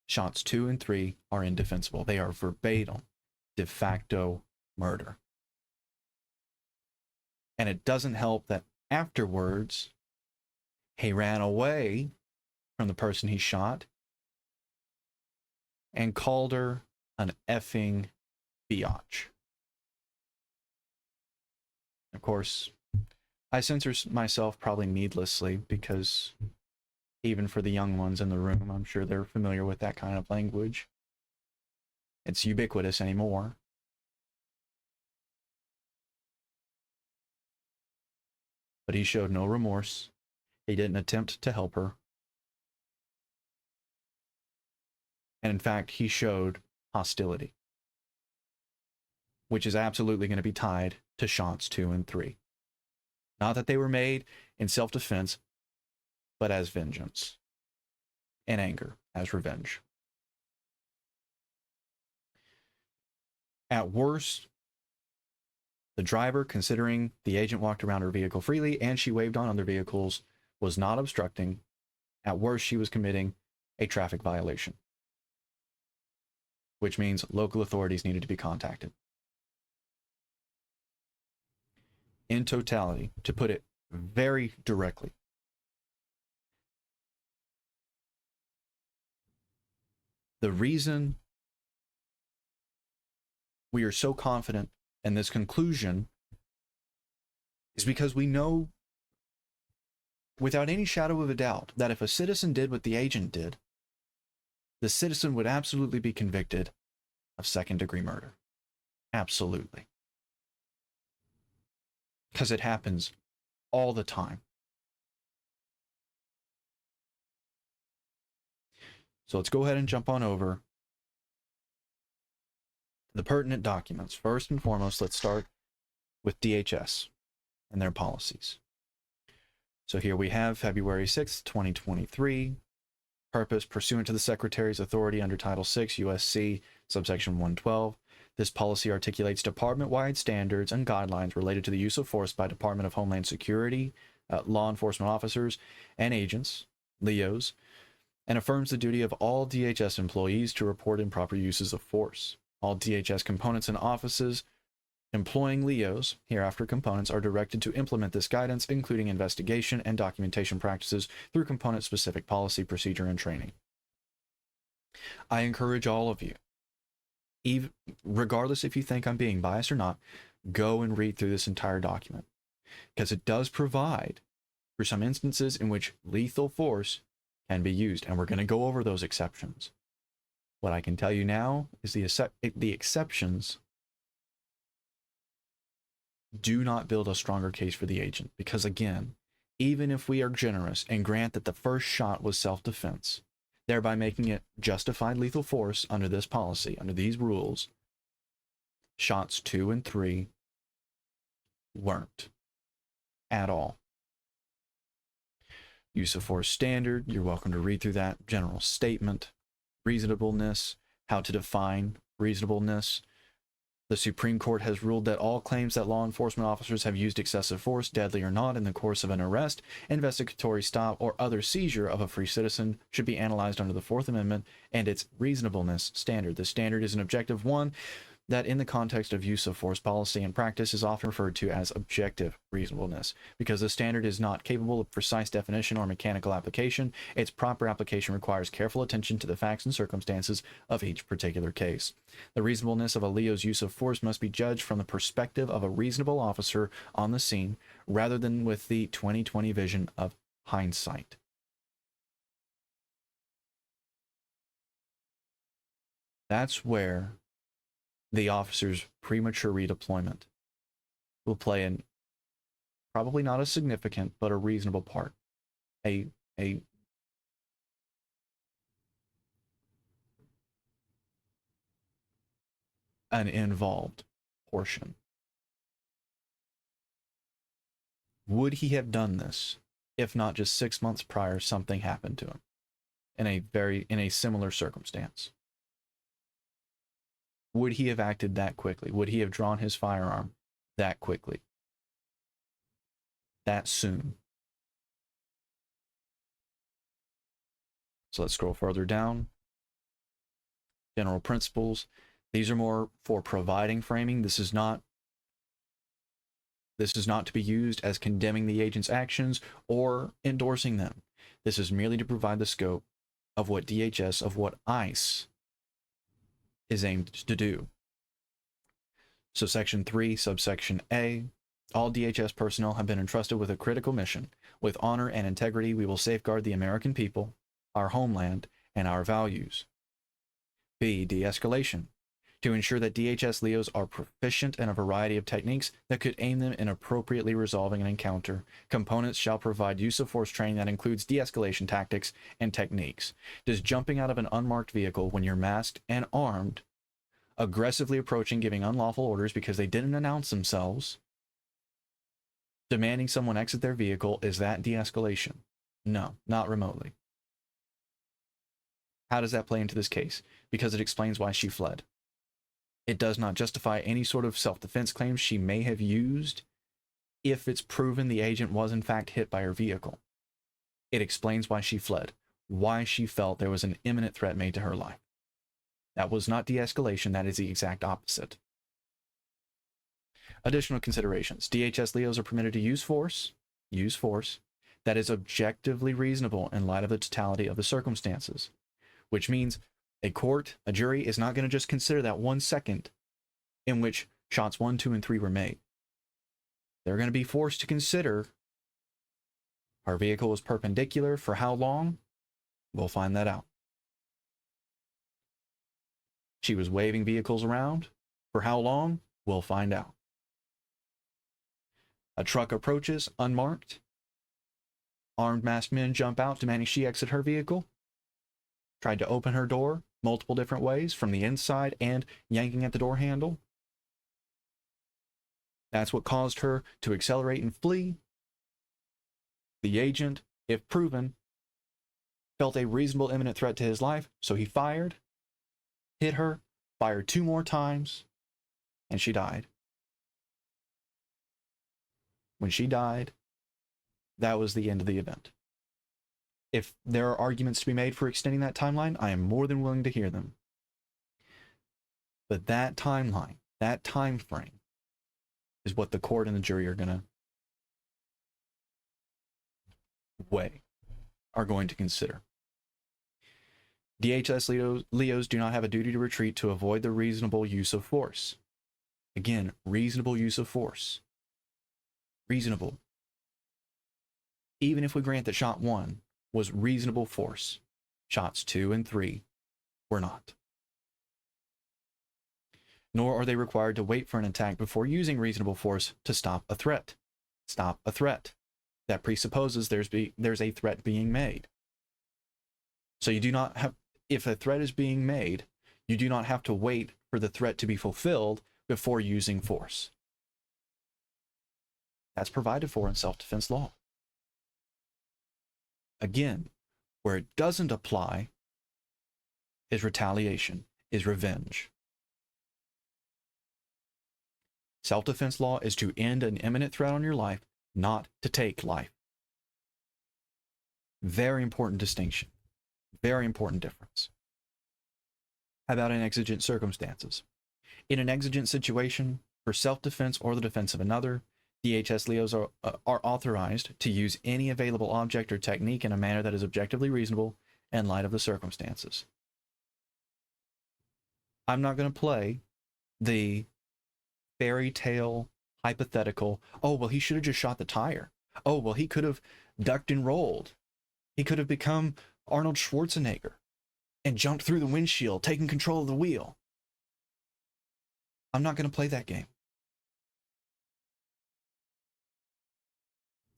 shots 2 and 3 are indefensible. They are verbatim, de facto murder. And it doesn't help that afterwards, he ran away from the person he shot and called her an effing biatch. Of course, I censor myself probably needlessly because even for the young ones in the room, I'm sure they're familiar with that kind of language. It's ubiquitous anymore. But he showed no remorse. He didn't attempt to help her. And in fact, he showed hostility, which is absolutely going to be tied to shots 2 and 3. Not that they were made in self-defense, but as vengeance and anger, as revenge. At worst, the driver, considering the agent walked around her vehicle freely and she waved on other vehicles, was not obstructing. At worst, she was committing a traffic violation, which means local authorities needed to be contacted. In totality, to put it very directly, the reason we are so confident in this conclusion is because we know without any shadow of a doubt that if a citizen did what the agent did, the citizen would absolutely be convicted of second-degree murder. Absolutely. Because it happens all the time. So let's go ahead and jump on over to the pertinent documents. First and foremost, let's start with DHS and their policies. So here we have February 6th, 2023. Purpose: pursuant to the Secretary's authority under Title VI, USC, subsection 112. This policy articulates department-wide standards and guidelines related to the use of force by Department of Homeland Security, law enforcement officers, and agents, LEOs, and affirms the duty of all DHS employees to report improper uses of force. All DHS components and offices employing LEOs, hereafter components, are directed to implement this guidance, including investigation and documentation practices through component-specific policy, procedure, and training. I encourage all of you, even, regardless if you think I'm being biased or not, go and read through this entire document, because it does provide for some instances in which lethal force can be used, and we're going to go over those exceptions. What I can tell you now is the exceptions do not build a stronger case for the agent, because again, even if we are generous and grant that the first shot was self-defense, thereby making it justified lethal force under this policy, under these rules, shots 2 and 3 weren't at all. Use of force standard, you're welcome to read through that. General statement, reasonableness, how to define reasonableness. The Supreme Court has ruled that all claims that law enforcement officers have used excessive force, deadly or not, in the course of an arrest, investigatory stop, or other seizure of a free citizen should be analyzed under the Fourth Amendment and its reasonableness standard. The standard is an objective one that in the context of use of force policy and practice is often referred to as objective reasonableness. Because the standard is not capable of precise definition or mechanical application, its proper application requires careful attention to the facts and circumstances of each particular case. The reasonableness of a LEO's use of force must be judged from the perspective of a reasonable officer on the scene, rather than with the 20/20 vision of hindsight. That's where the officer's premature redeployment will play in probably not a significant, but a reasonable part. A an involved portion. Would he have done this if not just 6 months prior something happened to him in a similar circumstance? Would he have acted that quickly? Would he have drawn his firearm that quickly? That soon? So let's scroll further down. General principles. These are more for providing framing. This is not to be used as condemning the agent's actions or endorsing them. This is merely to provide the scope of what DHS, of what ICE is aimed to do. So Section 3, subsection A, all DHS personnel have been entrusted with a critical mission. With honor and integrity, we will safeguard the American people, our homeland, and our values. B, de-escalation. To ensure that DHS LEOs are proficient in a variety of techniques that could aid them in appropriately resolving an encounter, components shall provide use of force training that includes de-escalation tactics and techniques. Does jumping out of an unmarked vehicle when you're masked and armed, aggressively approaching, giving unlawful orders because they didn't announce themselves, demanding someone exit their vehicle, is that de-escalation? No, not remotely. How does that play into this case? Because it explains why she fled. It does not justify any sort of self-defense claims she may have used if it's proven the agent was in fact hit by her vehicle. It explains why she fled, why she felt there was an imminent threat made to her life. That was not de-escalation, that is the exact opposite. Additional considerations. DHS LEOs are permitted to use force that is objectively reasonable in light of the totality of the circumstances, which means a jury is not going to just consider that 1 second in which shots 1, 2, and 3 were made. They're going to be forced to consider our vehicle was perpendicular for how long? We'll find that out. She was waving vehicles around for how long? We'll find out. A truck approaches unmarked. Armed masked men jump out demanding she exit her vehicle. Tried to open her door multiple different ways from the inside and yanking at the door handle. That's what caused her to accelerate and flee. The agent, if proven, felt a reasonable imminent threat to his life, so he fired, hit her, fired 2 more times, and she died. When she died, that was the end of the event. If there are arguments to be made for extending that timeline, I am more than willing to hear them. But that timeline, that time frame, is what the court and the jury are going to consider. DHS LEOs do not have a duty to retreat to avoid the reasonable use of force. Again, reasonable use of force. Reasonable. Even if we grant that shot 1 was reasonable force, shots 2 and 3 were not. Nor are they required to wait for an attack before using reasonable force to stop a threat. Stop a threat. That presupposes there's a threat being made. So you do not have, if a threat is being made, you do not have to wait for the threat to be fulfilled before using force. That's provided for in self-defense law. Again, where it doesn't apply is retaliation, is revenge. Self-defense law is to end an imminent threat on your life, not to take life. Very important distinction. Very important difference. How about in exigent circumstances? In an exigent situation, for self-defense or the defense of another, DHS LEOs are authorized to use any available object or technique in a manner that is objectively reasonable in light of the circumstances. I'm not going to play the fairy tale hypothetical, oh, well, he should have just shot the tire. Oh, well, he could have ducked and rolled. He could have become Arnold Schwarzenegger and jumped through the windshield, taking control of the wheel. I'm not going to play that game.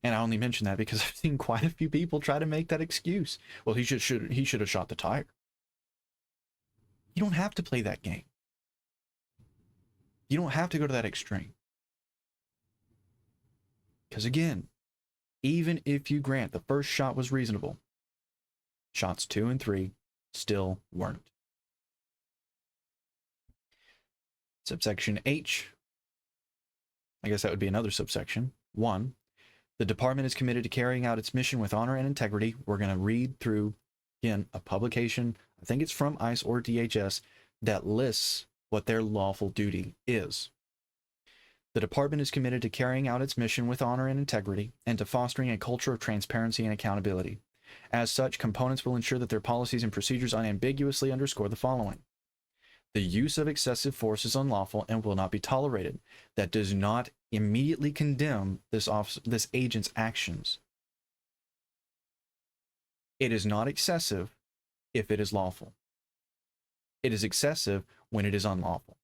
And I only mention that because I've seen quite a few people try to make that excuse. Well, he should have shot the tire. You don't have to play that game. You don't have to go to that extreme. Because again, even if you grant the first shot was reasonable, shots 2 and 3 still weren't. Subsection H, I guess that would be another subsection. 1, the department is committed to carrying out its mission with honor and integrity. We're going to read through, again, a publication, I think it's from ICE or DHS, that lists what their lawful duty is. The department is committed to carrying out its mission with honor and integrity and to fostering a culture of transparency and accountability. As such, components will ensure that their policies and procedures unambiguously underscore the following. The use of excessive force is unlawful and will not be tolerated. That does not immediately condemn this agent's actions. It is not excessive if it is lawful. It is excessive when it is unlawful.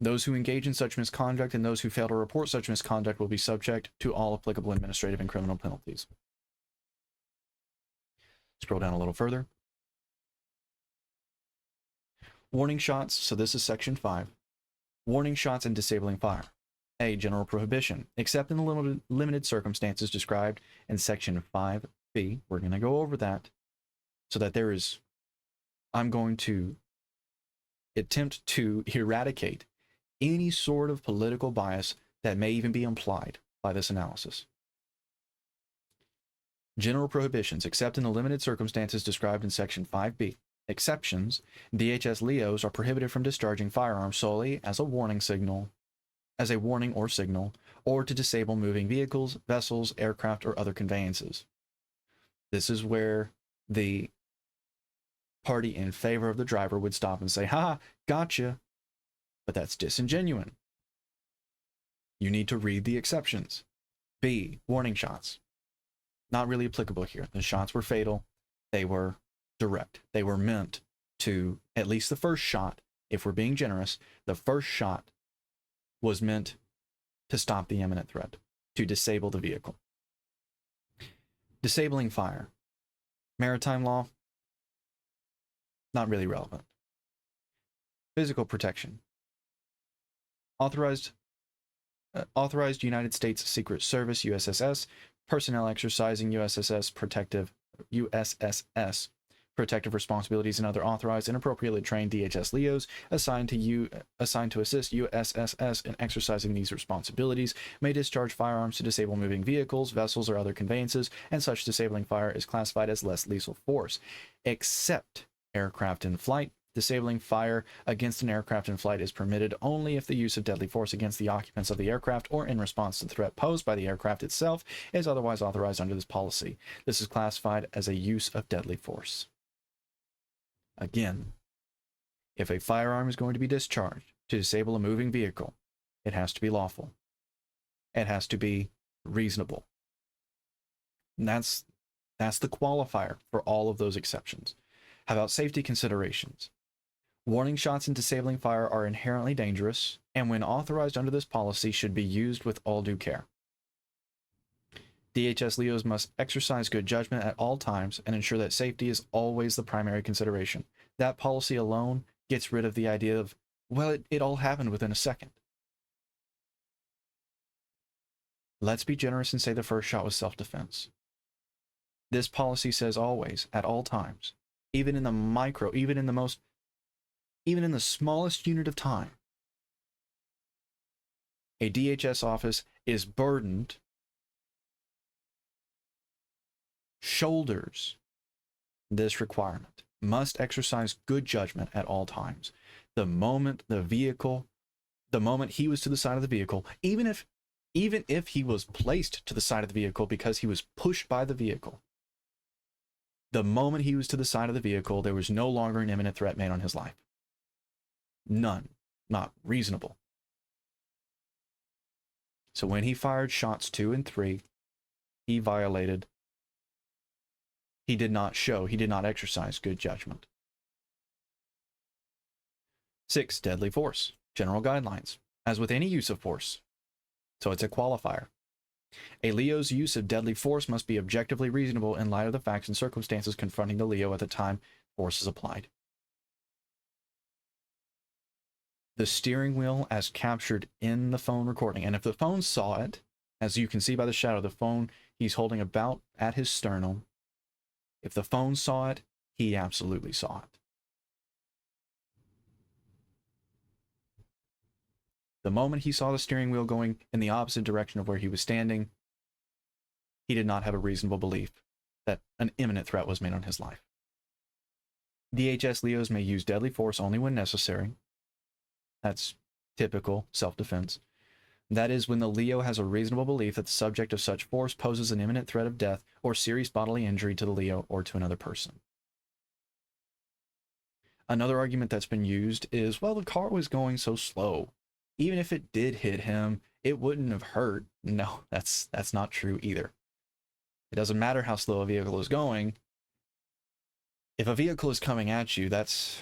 Those who engage in such misconduct and those who fail to report such misconduct will be subject to all applicable administrative and criminal penalties. Scroll down a little further. Warning shots, so this is section 5. Warning shots and disabling fire. A general prohibition, except in the limited circumstances described in section 5b. We're going to go over that so that I'm going to attempt to eradicate any sort of political bias that may even be implied by this analysis. General prohibitions, except in the limited circumstances described in section 5b. Exceptions, DHS LEOs are prohibited from discharging firearms solely as a warning or signal, or to disable moving vehicles, vessels, aircraft, or other conveyances. This is where the party in favor of the driver would stop and say, "Ha, gotcha." But that's disingenuous. You need to read the exceptions. B, warning shots. Not really applicable here. The shots were fatal. They were direct. They were meant to, at least the first shot, if we're being generous, the first shot was meant to stop the imminent threat, to disable the vehicle. Disabling fire. Maritime law, not really relevant. Physical protection. Authorized United States Secret Service, USSS, personnel exercising USSS protective responsibilities and other authorized and appropriately trained DHS LEOs assigned to assist USSS in exercising these responsibilities may discharge firearms to disable moving vehicles, vessels, or other conveyances, and such disabling fire is classified as less lethal force, except aircraft in flight. Disabling fire against an aircraft in flight is permitted only if the use of deadly force against the occupants of the aircraft or in response to the threat posed by the aircraft itself is otherwise authorized under this policy. This is classified as a use of deadly force. Again, if a firearm is going to be discharged to disable a moving vehicle, it has to be lawful. It has to be reasonable. And that's the qualifier for all of those exceptions. How about safety considerations? Warning shots and disabling fire are inherently dangerous, and when authorized under this policy should be used with all due care. DHS LEOs must exercise good judgment at all times and ensure that safety is always the primary consideration. That policy alone gets rid of the idea of, well, it all happened within a second. Let's be generous and say the first shot was self-defense. This policy says always, at all times, even in the micro, even in the smallest unit of time, a DHS office is burdened, shoulders this requirement, must exercise good judgment at all times. The moment he was to the side of the vehicle, even if he was placed to the side of the vehicle because he was pushed by the vehicle, the moment he was to the side of the vehicle, there was no longer an imminent threat made on his life. None. Not reasonable. So when he fired shots 2 and 3, he did not exercise good judgment. 6, deadly force. General guidelines. As with any use of force. So it's a qualifier. A LEO's use of deadly force must be objectively reasonable in light of the facts and circumstances confronting the LEO at the time force is applied. the steering wheel as captured in the phone recording. And if the phone saw it, as you can see by the shadow of the phone, he's holding about at his sternum. If the phone saw it, he absolutely saw it. The moment he saw the steering wheel going in the opposite direction of where he was standing, he did not have a reasonable belief that an imminent threat was made on his life. DHS Leos may use deadly force only when necessary. That's typical self-defense. That is when the Leo has a reasonable belief that the subject of such force poses an imminent threat of death or serious bodily injury to the Leo or to another person. Another argument that's been used is, well, the car was going so slow. Even if it did hit him, it wouldn't have hurt. No, that's not true either. It doesn't matter how slow a vehicle is going. If a vehicle is coming at you, that's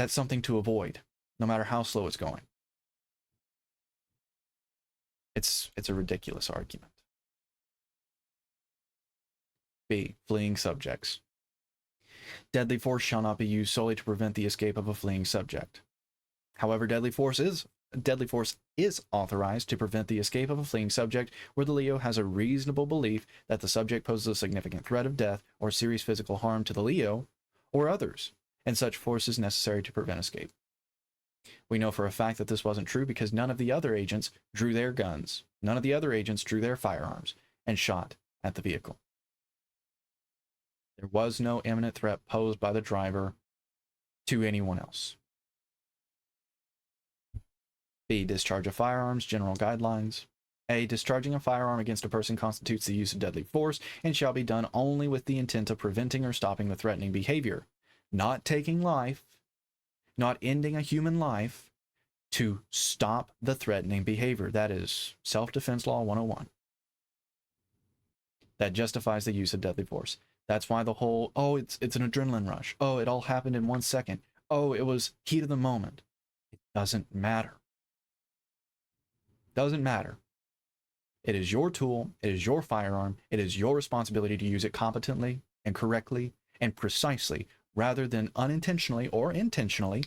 something to avoid, no matter how slow it's going. It's a ridiculous argument. B. Fleeing subjects. Deadly force shall not be used solely to prevent the escape of a fleeing subject. However, deadly force is authorized to prevent the escape of a fleeing subject where the Leo has a reasonable belief that the subject poses a significant threat of death or serious physical harm to the Leo or others, and such force is necessary to prevent escape. We know for a fact that this wasn't true because none of the other agents drew their guns, none of the other agents drew their firearms and shot at the vehicle. There was no imminent threat posed by the driver to anyone else. B. Discharge of firearms, general guidelines. A. Discharging a firearm against a person constitutes the use of deadly force and shall be done only with the intent of preventing or stopping the threatening behavior, not taking life, not ending a human life, to stop the threatening behavior. That is Self-Defense Law 101. That justifies the use of deadly force. That's why the whole, oh, it's an adrenaline rush. Oh, it all happened in 1 second. Oh, it was heat of the moment. It doesn't matter. Doesn't matter. It is your tool. It is your firearm. It is your responsibility to use it competently and correctly and precisely, rather than unintentionally or intentionally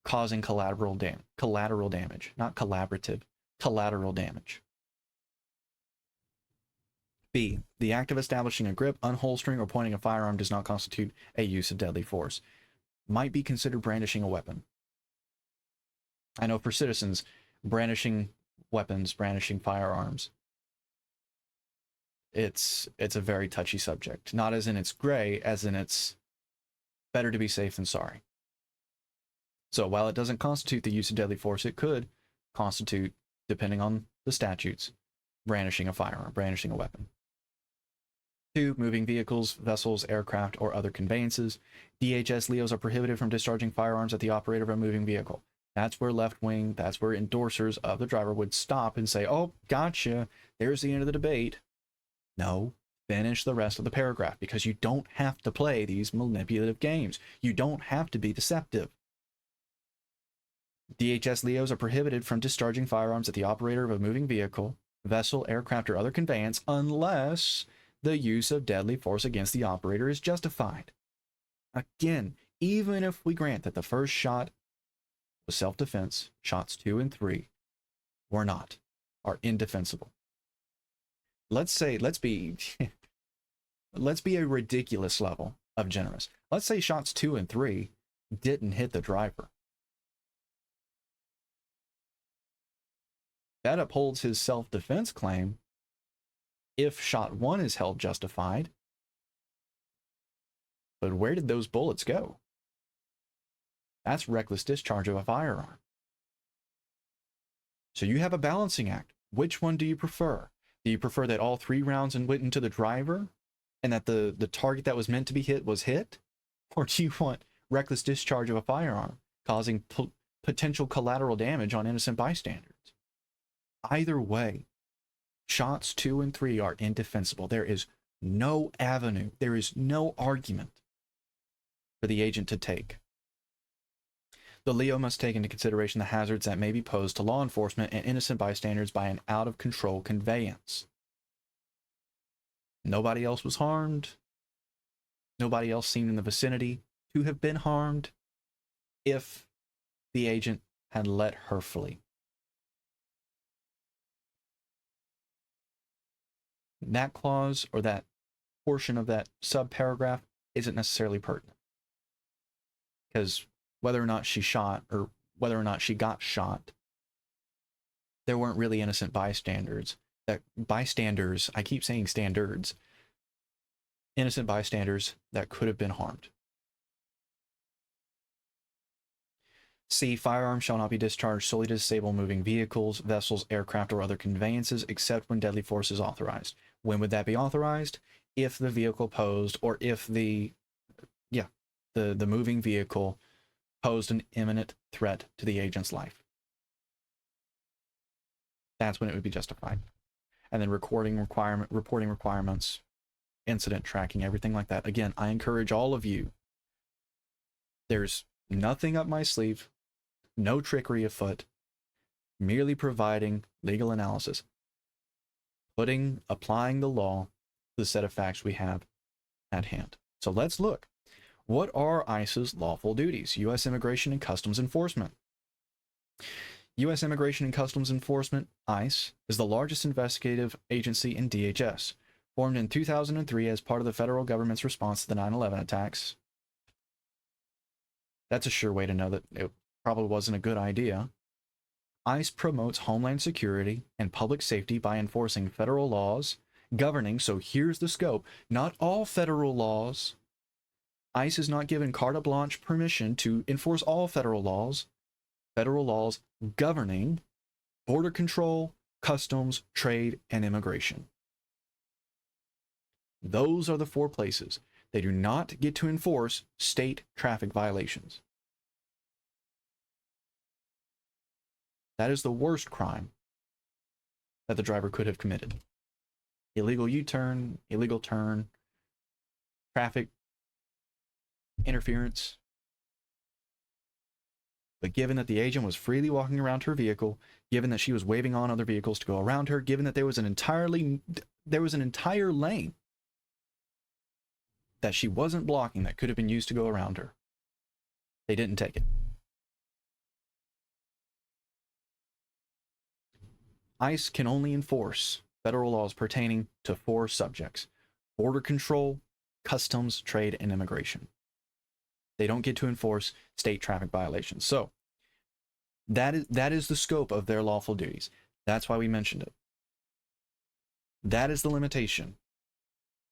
causing collateral damage, not collaborative, collateral damage. B. The act of establishing a grip, unholstering, or pointing a firearm does not constitute a use of deadly force. Might be considered brandishing a weapon. I know for citizens, brandishing weapons, brandishing firearms, it's a very touchy subject. Not as in it's gray, as in it's better to be safe than sorry. So while it doesn't constitute the use of deadly force, it could constitute, depending on the statutes, brandishing a firearm, brandishing a weapon. 2. Moving vehicles, vessels, aircraft, or other conveyances. DHS Leos are prohibited from discharging firearms at the operator of a moving vehicle. That's where left wing, that's where endorsers of the driver would stop and say, oh, gotcha, there's the end of the debate. No, finish the rest of the paragraph, because you don't have to play these manipulative games. You don't have to be deceptive. DHS Leos are prohibited from discharging firearms at the operator of a moving vehicle, vessel, aircraft, or other conveyance unless the use of deadly force against the operator is justified. Again, even if we grant that the first shot was self-defense, shots 2 and 3 are indefensible. Let's be a ridiculous level of generous. Let's say shots 2 and 3 didn't hit the driver. That upholds his self-defense claim if shot 1 is held justified. But where did those bullets go? That's reckless discharge of a firearm. So you have a balancing act. Which one do you prefer? Do you prefer that all 3 rounds went into the driver and that the target that was meant to be hit was hit? Or do you want reckless discharge of a firearm causing potential collateral damage on innocent bystanders? Either way, shots 2 and 3 are indefensible. There is no avenue, there is no argument for the agent to take. The Leo must take into consideration the hazards that may be posed to law enforcement and innocent bystanders by an out-of-control conveyance. Nobody else was harmed. Nobody else seen in the vicinity to have been harmed if the agent had let her flee. That clause or that portion of that subparagraph isn't necessarily pertinent. Because whether or not she shot or whether or not she got shot, there weren't really innocent bystanders. I keep saying standards. Innocent bystanders that could have been harmed. C. Firearms shall not be discharged solely to disable moving vehicles, vessels, aircraft, or other conveyances, except when deadly force is authorized. When would that be authorized? If the vehicle posed, or if the moving vehicle posed an imminent threat to the agent's life. That's when it would be justified. And then reporting requirements, incident tracking, everything like that. Again, I encourage all of you. There's nothing up my sleeve, no trickery afoot, merely providing legal analysis, applying the law to the set of facts we have at hand. So let's look. What are ICE's lawful duties? U.S. Immigration and Customs Enforcement. U.S. Immigration and Customs Enforcement, ICE, is the largest investigative agency in DHS. Formed in 2003 as part of the federal government's response to the 9/11 attacks. That's a sure way to know that it probably wasn't a good idea. ICE promotes homeland security and public safety by enforcing federal laws governing, so here's the scope, not all federal laws. ICE is not given carte blanche permission to enforce all federal laws governing border control, customs, trade, and immigration. Those are the 4 places. They do not get to enforce state traffic violations. That is the worst crime that the driver could have committed. Illegal U-turn, illegal turn, traffic interference. But given that the agent was freely walking around her vehicle, given that she was waving on other vehicles to go around her, given that there was an entire lane that she wasn't blocking that could have been used to go around her, they didn't take it. ICE can only enforce federal laws pertaining to 4 subjects: border control, customs, trade, and immigration. They don't get to enforce state traffic violations. So that is the scope of their lawful duties. That's why we mentioned it. That is the limitation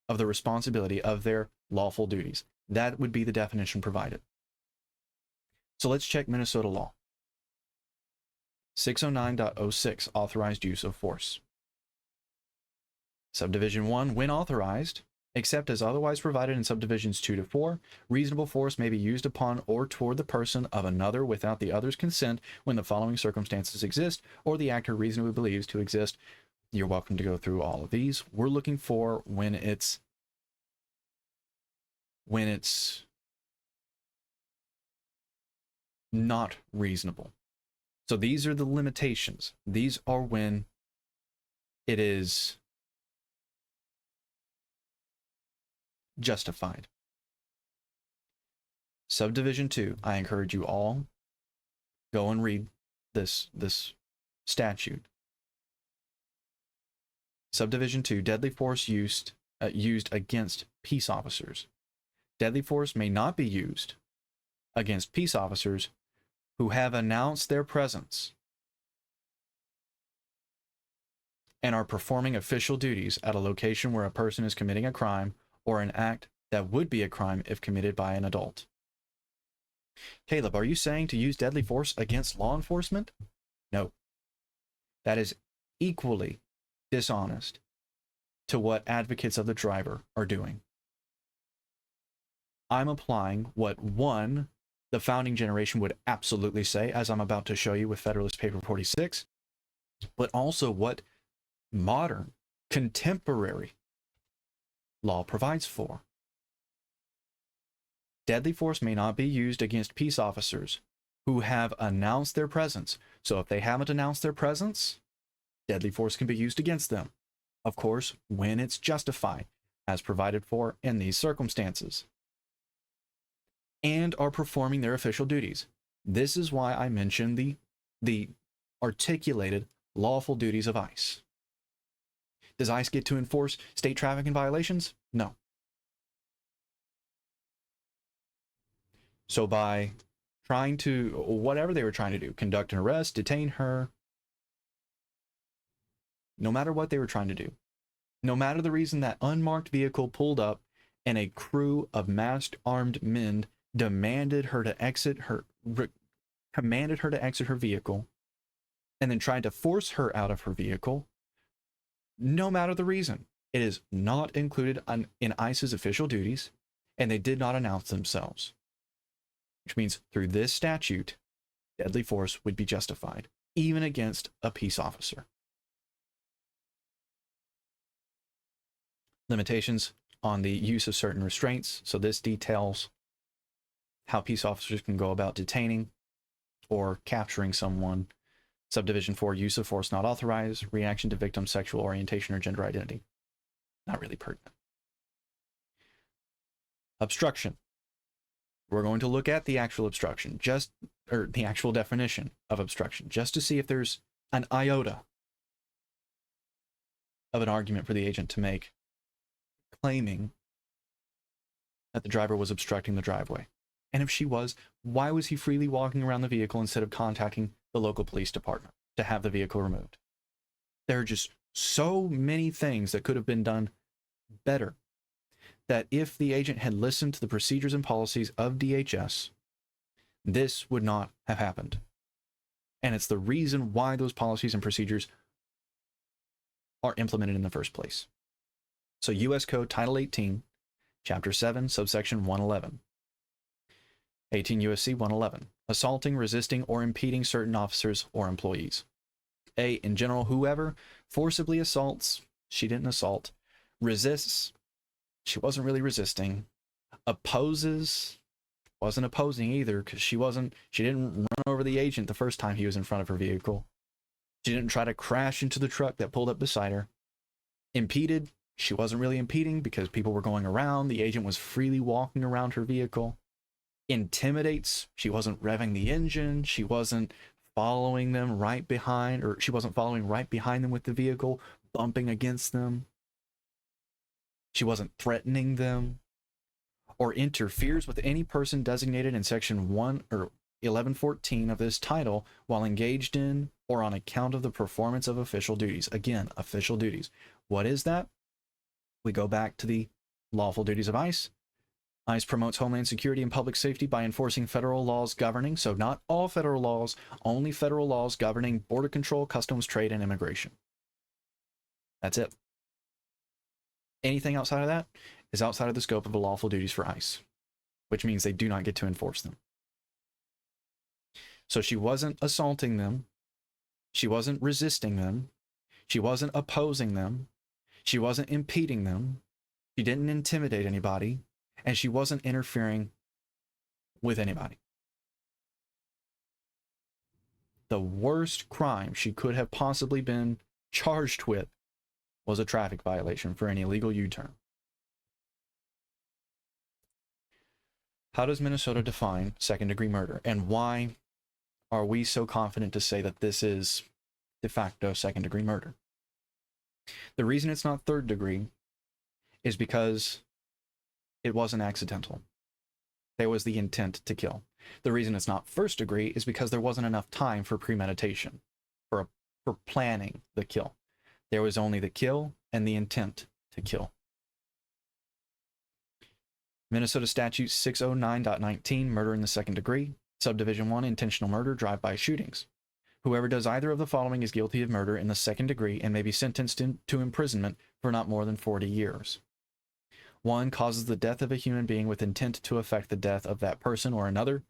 of the responsibility of their lawful duties. That would be the definition provided. So let's check Minnesota law. 609.06, authorized use of force. Subdivision 1, when authorized, except as otherwise provided in subdivisions 2 to 4, reasonable force may be used upon or toward the person of another without the other's consent when the following circumstances exist or the actor reasonably believes to exist. You're welcome to go through all of these. We're looking for when it's not reasonable. So these are the limitations. These are when it is justified. Subdivision 2, I encourage you all, go and read this statute. Subdivision 2, deadly force used against peace officers. Deadly force may not be used against peace officers who have announced their presence and are performing official duties at a location where a person is committing a crime or an act that would be a crime if committed by an adult. Caleb, are you saying to use deadly force against law enforcement? No. That is equally dishonest to what advocates of the driver are doing. I'm applying what the founding generation would absolutely say, as I'm about to show you with Federalist Paper 46, but also what modern, contemporary law provides for. Deadly force may not be used against peace officers who have announced their presence. So if they haven't announced their presence, deadly force can be used against them. Of course, when it's justified, as provided for in these circumstances, and are performing their official duties. This is why I mentioned the articulated lawful duties of ICE. Does ICE get to enforce state traffic violations? No. So by trying to, whatever they were trying to do, conduct an arrest, detain her, no matter what they were trying to do, no matter the reason that unmarked vehicle pulled up and a crew of masked armed men demanded her to exit her, commanded her to exit her vehicle, and then tried to force her out of her vehicle, no matter the reason, it is not included in ICE's official duties, and they did not announce themselves. Which means through this statute, deadly force would be justified, even against a peace officer. Limitations on the use of certain restraints. So this details how peace officers can go about detaining or capturing someone. Subdivision 4, use of force not authorized, reaction to victim's sexual orientation or gender identity. Not really pertinent. Obstruction. We're going to look at the actual obstruction, or the actual definition of obstruction, just to see if there's an iota of an argument for the agent to make, claiming that the driver was obstructing the driveway. And if she was, why was he freely walking around the vehicle instead of contacting the local police department to have the vehicle removed? There are just so many things that could have been done better, that if the agent had listened to the procedures and policies of DHS, this would not have happened. And it's the reason why those policies and procedures are implemented in the first place. So U.S. Code Title 18, Chapter 7, subsection 111. 18 U.S.C. 111. Assaulting, resisting, or impeding certain officers or employees. A, in general, whoever forcibly assaults, she didn't assault, resists, she wasn't really resisting, opposes, wasn't opposing either, because she didn't run over the agent the first time he was in front of her vehicle. She didn't try to crash into the truck that pulled up beside her. Impeded, she wasn't really impeding because people were going around, the agent was freely walking around her vehicle. Intimidates, she wasn't revving the engine, she wasn't following them right behind, or she wasn't following right behind them with the vehicle, bumping against them. She wasn't threatening them, or interferes with any person designated in section 1 or 1114 of this title while engaged in or on account of the performance of official duties. Again, official duties. What is that? We go back to the lawful duties of ICE. ICE promotes homeland security and public safety by enforcing federal laws governing, so not all federal laws, only federal laws governing border control, customs, trade, and immigration. That's it. Anything outside of that is outside of the scope of the lawful duties for ICE, which means they do not get to enforce them. So she wasn't assaulting them. She wasn't resisting them. She wasn't opposing them. She wasn't impeding them. She didn't intimidate anybody. And she wasn't interfering with anybody. The worst crime she could have possibly been charged with was a traffic violation for an illegal U-turn. How does Minnesota define second-degree murder, and why are we so confident to say that this is de facto second-degree murder? The reason it's not third degree is because it wasn't accidental. There was the intent to kill. The reason it's not first degree is because there wasn't enough time for premeditation, for planning the kill. There was only the kill and the intent to kill. Minnesota Statute 609.19, murder in the second degree. Subdivision 1, intentional murder, drive-by shootings. Whoever does either of the following is guilty of murder in the second degree and may be sentenced to imprisonment for not more than 40 years. 1, causes the death of a human being with intent to effect the death of that person or another,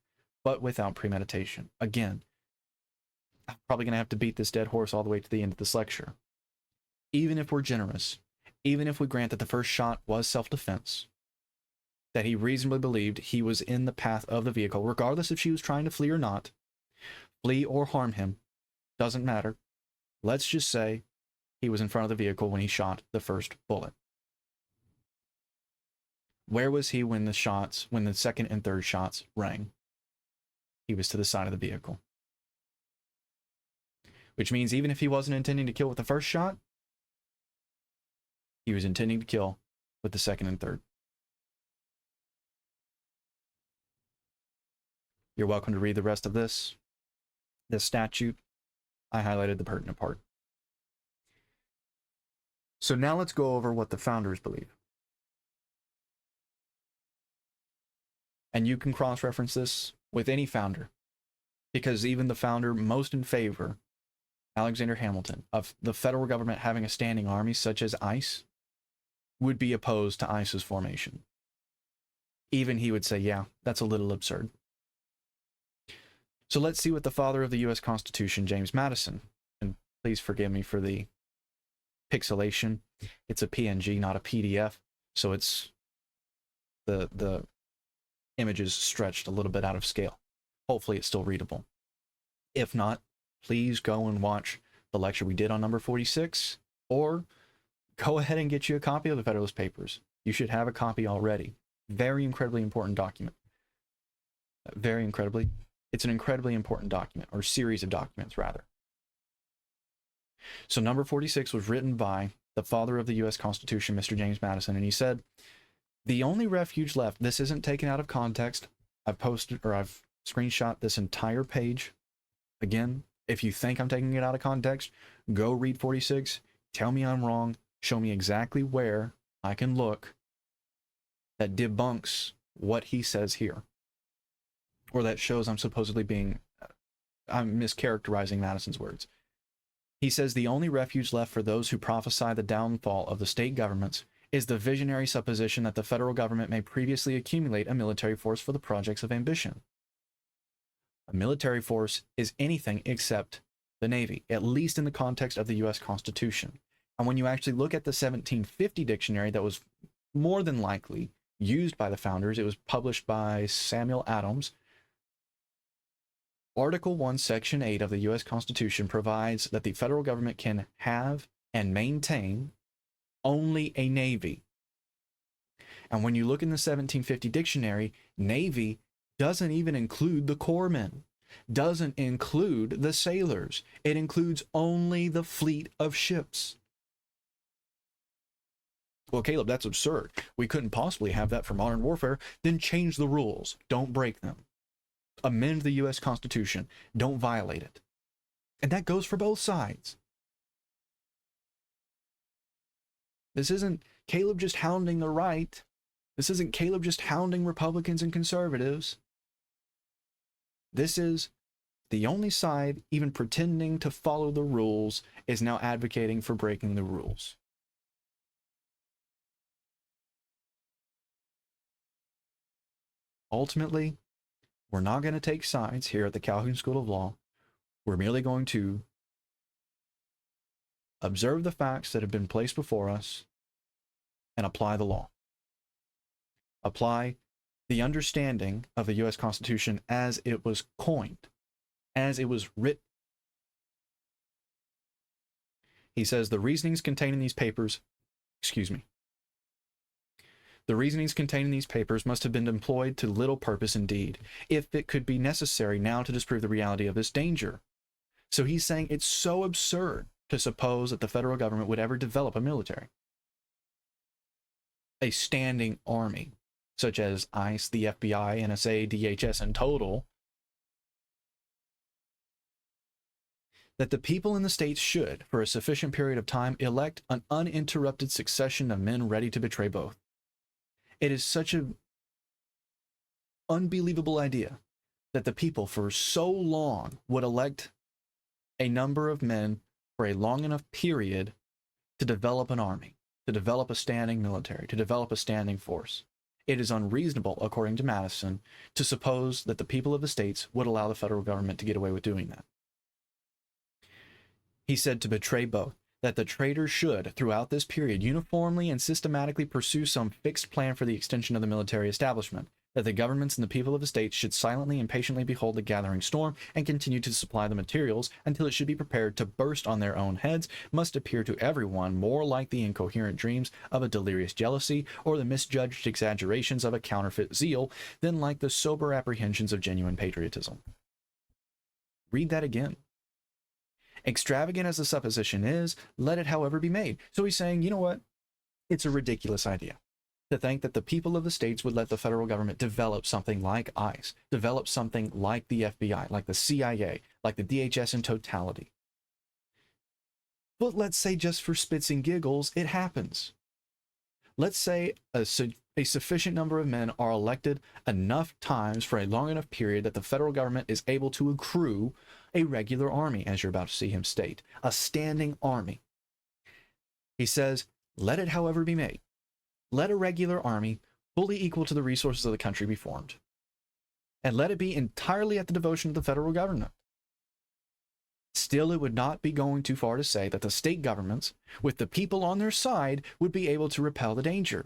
but without premeditation. Again, I'm probably going to have to beat this dead horse all the way to the end of this lecture. Even if we're generous, even if we grant that the first shot was self-defense, that he reasonably believed he was in the path of the vehicle, regardless if she was trying to flee or not, flee or harm him, doesn't matter. Let's just say he was in front of the vehicle when he shot the first bullet. Where was he when the second and third shots rang? he was to the side of the vehicle. Which means even if he wasn't intending to kill with the first shot, he was intending to kill with the second and third. You're welcome to read the rest of this statute. I highlighted the pertinent part. So now let's go over what the founders believe. And you can cross-reference this with any founder, because even the founder most in favor, Alexander Hamilton, of the federal government having a standing army such as ICE, would be opposed to ICE's formation. Even he would say, yeah, that's a little absurd. So let's see what the father of the U.S. Constitution, James Madison, and please forgive me for the pixelation. It's a PNG, not a PDF, so it's the image is stretched a little bit out of scale. Hopefully it's still readable. If not, please go and watch the lecture we did on number 46, or go ahead and get you a copy of the Federalist Papers. You should have a copy already. Very incredibly important document. It's an incredibly important document, or series of documents, rather. So number 46 was written by the father of the U.S. Constitution, Mr. James Madison, and he said, the only refuge left, this isn't taken out of context. I've screenshot this entire page. Again, if you think I'm taking it out of context, go read 46, tell me I'm wrong, show me exactly where I can look that debunks what he says here, or that shows I'm mischaracterizing Madison's words. He says the only refuge left for those who prophesy the downfall of the state governments is the visionary supposition that the federal government may previously accumulate a military force for the projects of ambition. A military force is anything except the Navy, at least in the context of the U.S. Constitution. And when you actually look at the 1750 dictionary that was more than likely used by the founders, it was published by Samuel Adams. Article 1, Section 8 of the U.S. Constitution provides that the federal government can have and maintain only a Navy. And when you look in the 1750 dictionary, Navy doesn't even include the corpsmen, doesn't include the sailors. It includes only the fleet of ships. Well, Caleb, that's absurd. We couldn't possibly have that for modern warfare. Then change the rules. Don't break them. Amend the U.S. Constitution. Don't violate it. And that goes for both sides. This isn't Caleb just hounding the right. This isn't Caleb just hounding Republicans and conservatives. This is the only side even pretending to follow the rules is now advocating for breaking the rules. Ultimately, we're not going to take sides here at the Calhoun School of Law. We're merely going to observe the facts that have been placed before us and apply the law. Apply the understanding of the U.S. Constitution as it was coined, as it was written. He says the reasonings contained in these papers, the reasonings contained in these papers must have been employed to little purpose indeed, if it could be necessary now to disprove the reality of this danger. So he's saying it's so absurd to suppose that the federal government would ever develop a military, a standing army, such as ICE, the FBI, NSA, DHS in total, that the people in the states should, for a sufficient period of time, elect an uninterrupted succession of men ready to betray both. It is such an unbelievable idea that the people for so long would elect a number of men for a long enough period to develop an army, to develop a standing military, to develop a standing force. It is unreasonable, according to Madison, to suppose that the people of the states would allow the federal government to get away with doing that. He said to betray both, that the traitors should, throughout this period, uniformly and systematically pursue some fixed plan for the extension of the military establishment, that the governments and the people of the states should silently and patiently behold the gathering storm and continue to supply the materials until it should be prepared to burst on their own heads, must appear to everyone more like the incoherent dreams of a delirious jealousy or the misjudged exaggerations of a counterfeit zeal than like the sober apprehensions of genuine patriotism. Read that again. Extravagant as the supposition is, let it however be made. So he's saying, you know what? It's a ridiculous idea to think that the people of the states would let the federal government develop something like ICE, develop something like the FBI, like the CIA, like the DHS in totality. But let's say just for spits and giggles, it happens. Let's say a sufficient number of men are elected enough times for a long enough period that the federal government is able to accrue a regular army, as you're about to see him state, a standing army. He says, let it however be made. Let a regular army, fully equal to the resources of the country, be formed. And let it be entirely at the devotion of the federal government. Still, it would not be going too far to say that the state governments, with the people on their side, would be able to repel the danger.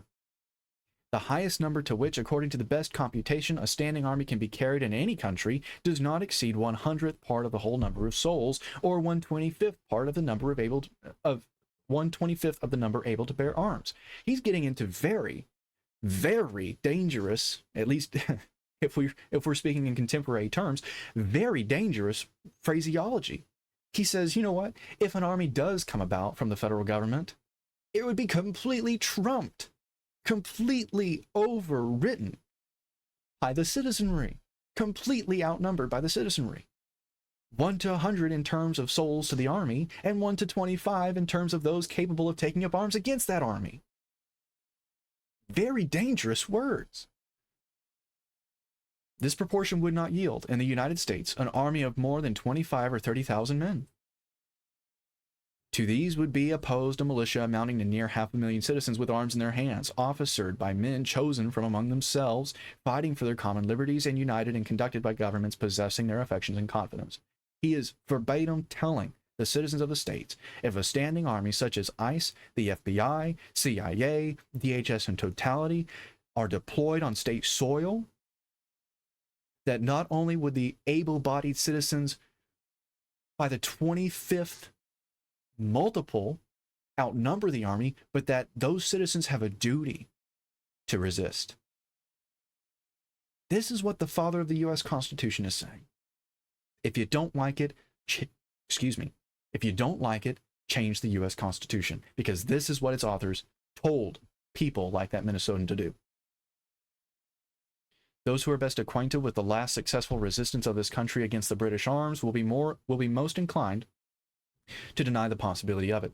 The highest number to which, according to the best computation, a standing army can be carried in any country does not exceed 100th part of the whole number of souls, or 1/25th part of the number of 1/25th of the number able to bear arms. He's getting into very, very dangerous, at least if we're speaking in contemporary terms, very dangerous phraseology. He says, you know what? If an army does come about from the federal government, it would be completely trumped, completely overwritten by the citizenry, completely outnumbered by the citizenry. 1 to 100 in terms of souls to the army, and 1 to 25 in terms of those capable of taking up arms against that army. Very dangerous words. This proportion would not yield, in the United States, an army of more than 25 or 30,000 men. To these would be opposed a militia amounting to near 500,000 citizens with arms in their hands, officered by men chosen from among themselves, fighting for their common liberties, and united and conducted by governments possessing their affections and confidence. He is verbatim telling the citizens of the states, if a standing army such as ICE, the FBI, CIA, DHS in totality are deployed on state soil, that not only would the able-bodied citizens by the 25th multiple outnumber the army, but that those citizens have a duty to resist. This is what the father of the U.S. Constitution is saying. If you don't like it, if you don't like it, change the U.S. Constitution, because this is what its authors told people like that Minnesotan to do. Those who are best acquainted with the last successful resistance of this country against the British arms will be most inclined to deny the possibility of it.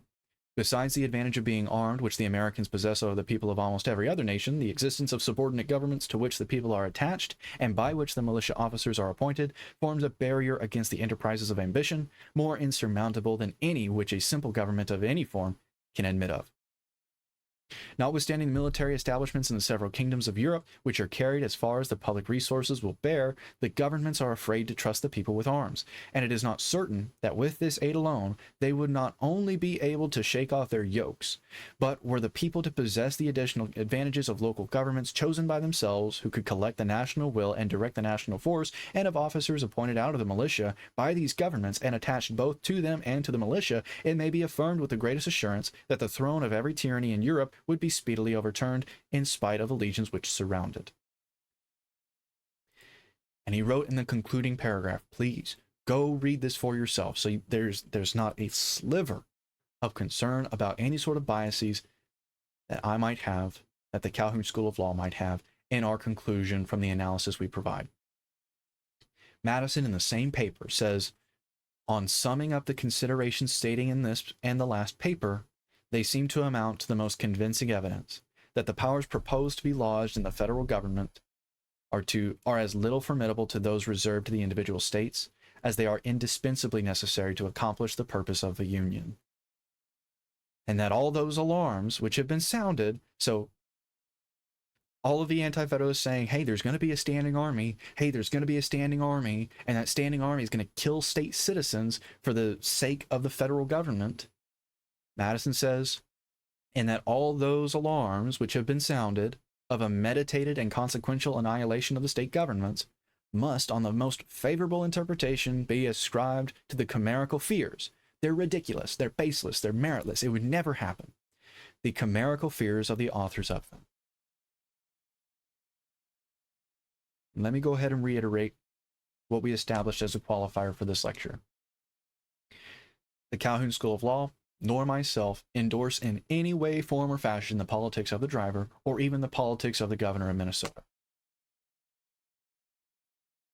Besides the advantage of being armed, which the Americans possess over the people of almost every other nation, the existence of subordinate governments to which the people are attached, and by which the militia officers are appointed, forms a barrier against the enterprises of ambition, more insurmountable than any which a simple government of any form can admit of. Notwithstanding the military establishments in the several kingdoms of Europe, which are carried as far as the public resources will bear, the governments are afraid to trust the people with arms, and it is not certain that with this aid alone they would not only be able to shake off their yokes, but were the people to possess the additional advantages of local governments chosen by themselves, who could collect the national will and direct the national force, and of officers appointed out of the militia by these governments and attached both to them and to the militia, it may be affirmed with the greatest assurance that the throne of every tyranny in Europe would be speedily overturned in spite of the legions which surround it. And he wrote in the concluding paragraph, please go read this for yourself, so there's not a sliver of concern about any sort of biases that I might have, that the Calhoun School of Law might have, in our conclusion from the analysis we provide. Madison in the same paper says, on summing up the considerations stating in this and the last paper, they seem to amount to the most convincing evidence that the powers proposed to be lodged in the federal government are as little formidable to those reserved to the individual states as they are indispensably necessary to accomplish the purpose of the Union. And that all those alarms which have been sounded, so all of the anti-federalists saying, hey, there's going to be a standing army, hey, there's going to be a standing army, and that standing army is going to kill state citizens for the sake of the federal government, Madison says, and that all those alarms which have been sounded of a meditated and consequential annihilation of the state governments must, on the most favorable interpretation, be ascribed to the chimerical fears. They're ridiculous, they're baseless, they're meritless. It would never happen. The chimerical fears of the authors of them. Let me go ahead and reiterate what we established as a qualifier for this lecture. The Calhoun School of Law, nor myself, endorse in any way, form, or fashion the politics of the driver or even the politics of the governor of Minnesota.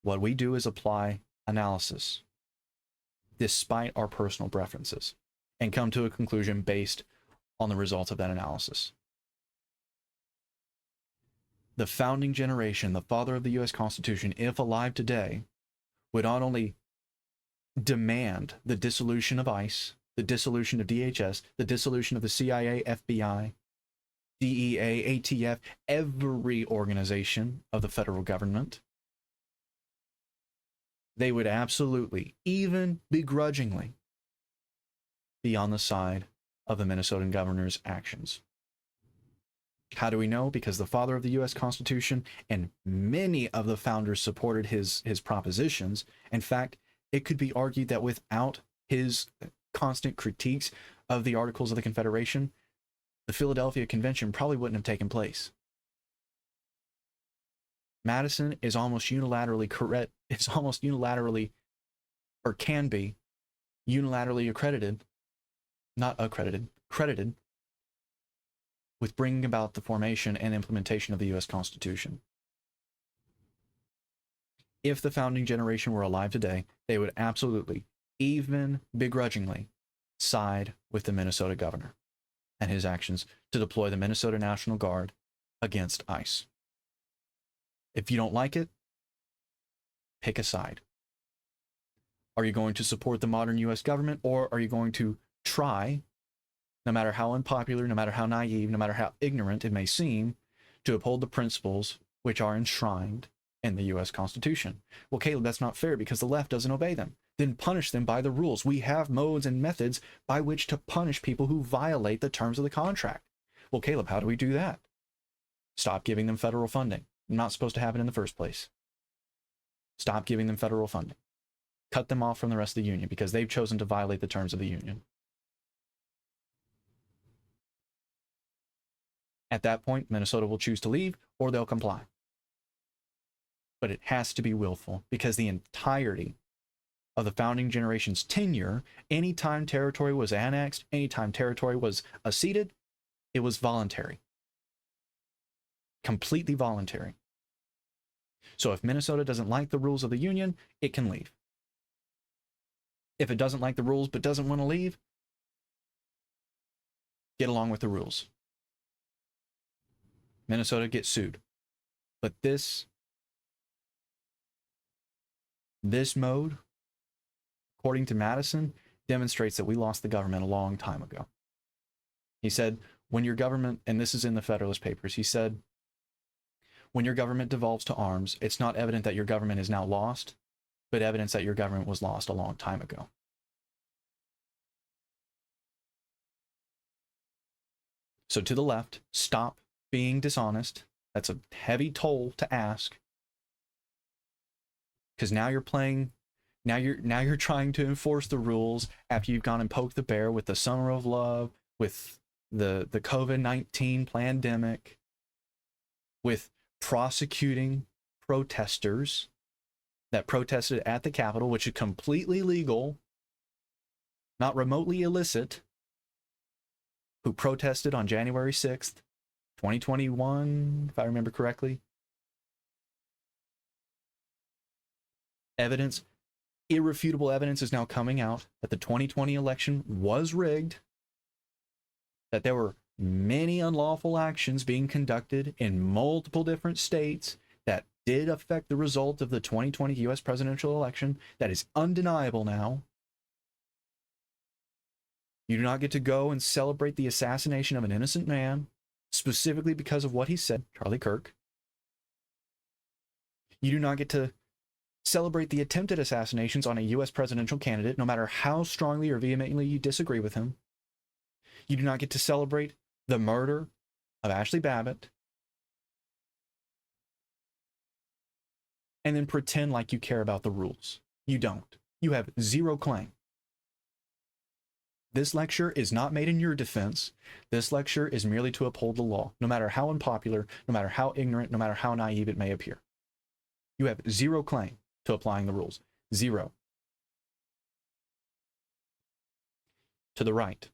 What we do is apply analysis despite our personal preferences and come to a conclusion based on the results of that analysis. The founding generation, the father of the U.S. Constitution, if alive today, would not only demand the dissolution of ICE, the dissolution of DHS, the dissolution of the CIA, FBI, DEA, ATF, every organization of the federal government. They would absolutely, even begrudgingly, be on the side of the Minnesotan governor's actions. How do we know? Because the father of the U.S. Constitution and many of the founders supported his propositions. In fact, it could be argued that without his constant critiques of the Articles of the Confederation, the Philadelphia Convention probably wouldn't have taken place. Madison is almost unilaterally correct. It's almost unilaterally, or can be, unilaterally accredited, not accredited, credited with bringing about the formation and implementation of the U.S. Constitution. If the founding generation were alive today, they would absolutely, even begrudgingly, side with the Minnesota governor and his actions to deploy the Minnesota National Guard against ICE. If you don't like it, pick a side. Are you going to support the modern U.S. government, or are you going to try, no matter how unpopular, no matter how naive, no matter how ignorant it may seem, to uphold the principles which are enshrined in the U.S. Constitution? Well, Caleb, that's not fair because the left doesn't obey them. Then punish them by the rules. We have modes and methods by which to punish people who violate the terms of the contract. Well, Caleb, how do we do that? Stop giving them federal funding. Not supposed to have it in the first place. Stop giving them federal funding. Cut them off from the rest of the union because they've chosen to violate the terms of the union. At that point, Minnesota will choose to leave or they'll comply. But it has to be willful because the entirety of the founding generation's tenure, anytime territory was annexed, anytime territory was acceded, it was voluntary. Completely voluntary. So if Minnesota doesn't like the rules of the union, it can leave. If it doesn't like the rules but doesn't want to leave, get along with the rules. Minnesota gets sued. But this mode, according to Madison, demonstrates that we lost the government a long time ago. He said, when your government, and this is in the Federalist Papers, he said, when your government devolves to arms, it's not evident that your government is now lost, but evidence that your government was lost a long time ago. So to the left, stop being dishonest. That's a heavy toll to ask. Because now you're playing, now you're trying to enforce the rules after you've gone and poked the bear with the Summer of Love, with the COVID-19 pandemic, with prosecuting protesters that protested at the Capitol, which is completely legal, not remotely illicit, who protested on January 6th, 2021, if I remember correctly. Evidence, irrefutable evidence is now coming out that the 2020 election was rigged, that there were many unlawful actions being conducted in multiple different states that did affect the result of the 2020 U.S. presidential election. That is undeniable now. You do not get to go and celebrate the assassination of an innocent man, specifically because of what he said, Charlie Kirk. You do not get to celebrate the attempted assassinations on a U.S. presidential candidate, no matter how strongly or vehemently you disagree with him. You do not get to celebrate the murder of Ashley Babbitt, and then pretend like you care about the rules. You don't. You have zero claim. This lecture is not made in your defense. This lecture is merely to uphold the law, no matter how unpopular, no matter how ignorant, no matter how naive it may appear. You have zero claim to applying the rules. Zero. To the right.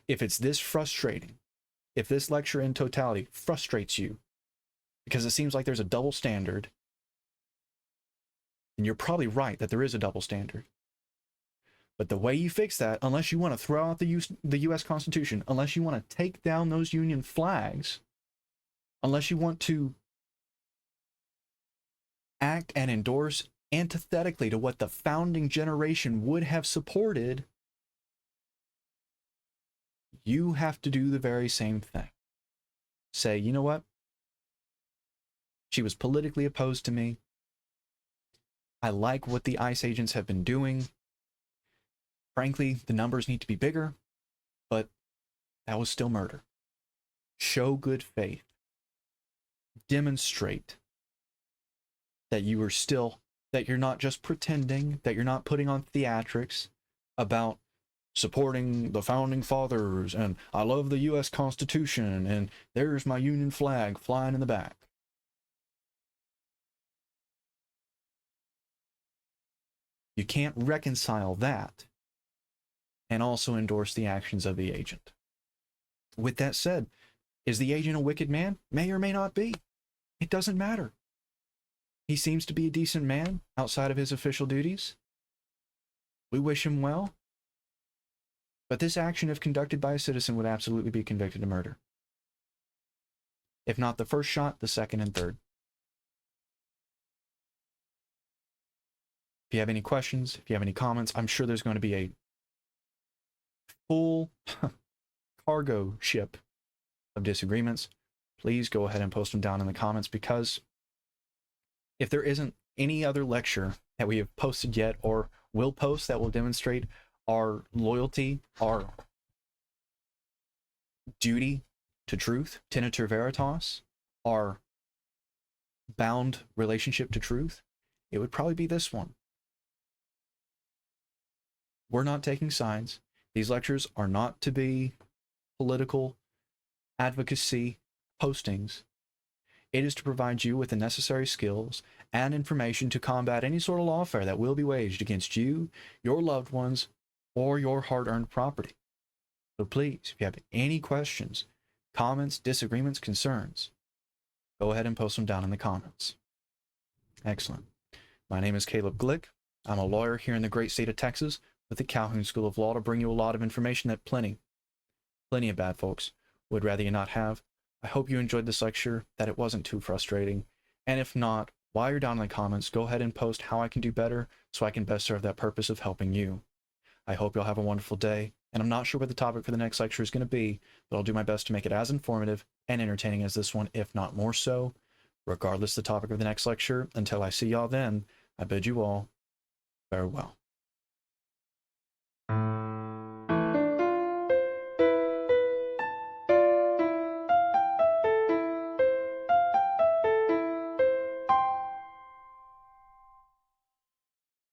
If it's this frustrating, if this lecture in totality frustrates you, because it seems like there's a double standard, and you're probably right that there is a double standard. But the way you fix that, unless you want to throw out the U.S. Constitution, unless you want to take down those Union flags, unless you want to act and endorse antithetically to what the founding generation would have supported, you have to do the very same thing. Say, you know what? She was politically opposed to me. I like what the ICE agents have been doing. Frankly, the numbers need to be bigger, but that was still murder. Show good faith. Demonstrate that you are still, that you're not just pretending, that you're not putting on theatrics about supporting the founding fathers and I love the U.S. Constitution and there's my Union flag flying in the back. You can't reconcile that and also endorse the actions of the agent. With that said, is the agent a wicked man? May or may not be. It doesn't matter. He seems to be a decent man outside of his official duties. We wish him well. But this action, if conducted by a citizen, would absolutely be convicted of murder. If not the first shot, the second and third. If you have any questions, if you have any comments, I'm sure there's going to be a full cargo ship of disagreements. Please go ahead and post them down in the comments, because if there isn't any other lecture that we have posted yet or will post that will demonstrate our loyalty, our duty to truth, tenetur veritas, our bound relationship to truth, it would probably be this one. We're not taking sides. These lectures are not to be political advocacy postings. It is to provide you with the necessary skills and information to combat any sort of lawfare that will be waged against you, your loved ones, or your hard-earned property. So please, if you have any questions, comments, disagreements, concerns, go ahead and post them down in the comments. Excellent. My name is Caleb Glick. I'm a lawyer here in the great state of Texas with the Calhoun School of Law to bring you a lot of information that plenty of bad folks would rather you not have. I hope you enjoyed this lecture, that it wasn't too frustrating. And if not, while you're down in the comments, go ahead and post how I can do better so I can best serve that purpose of helping you. I hope you'll have a wonderful day, and I'm not sure what the topic for the next lecture is going to be, but I'll do my best to make it as informative and entertaining as this one, if not more so. Regardless of the topic of the next lecture, until I see y'all then, I bid you all farewell.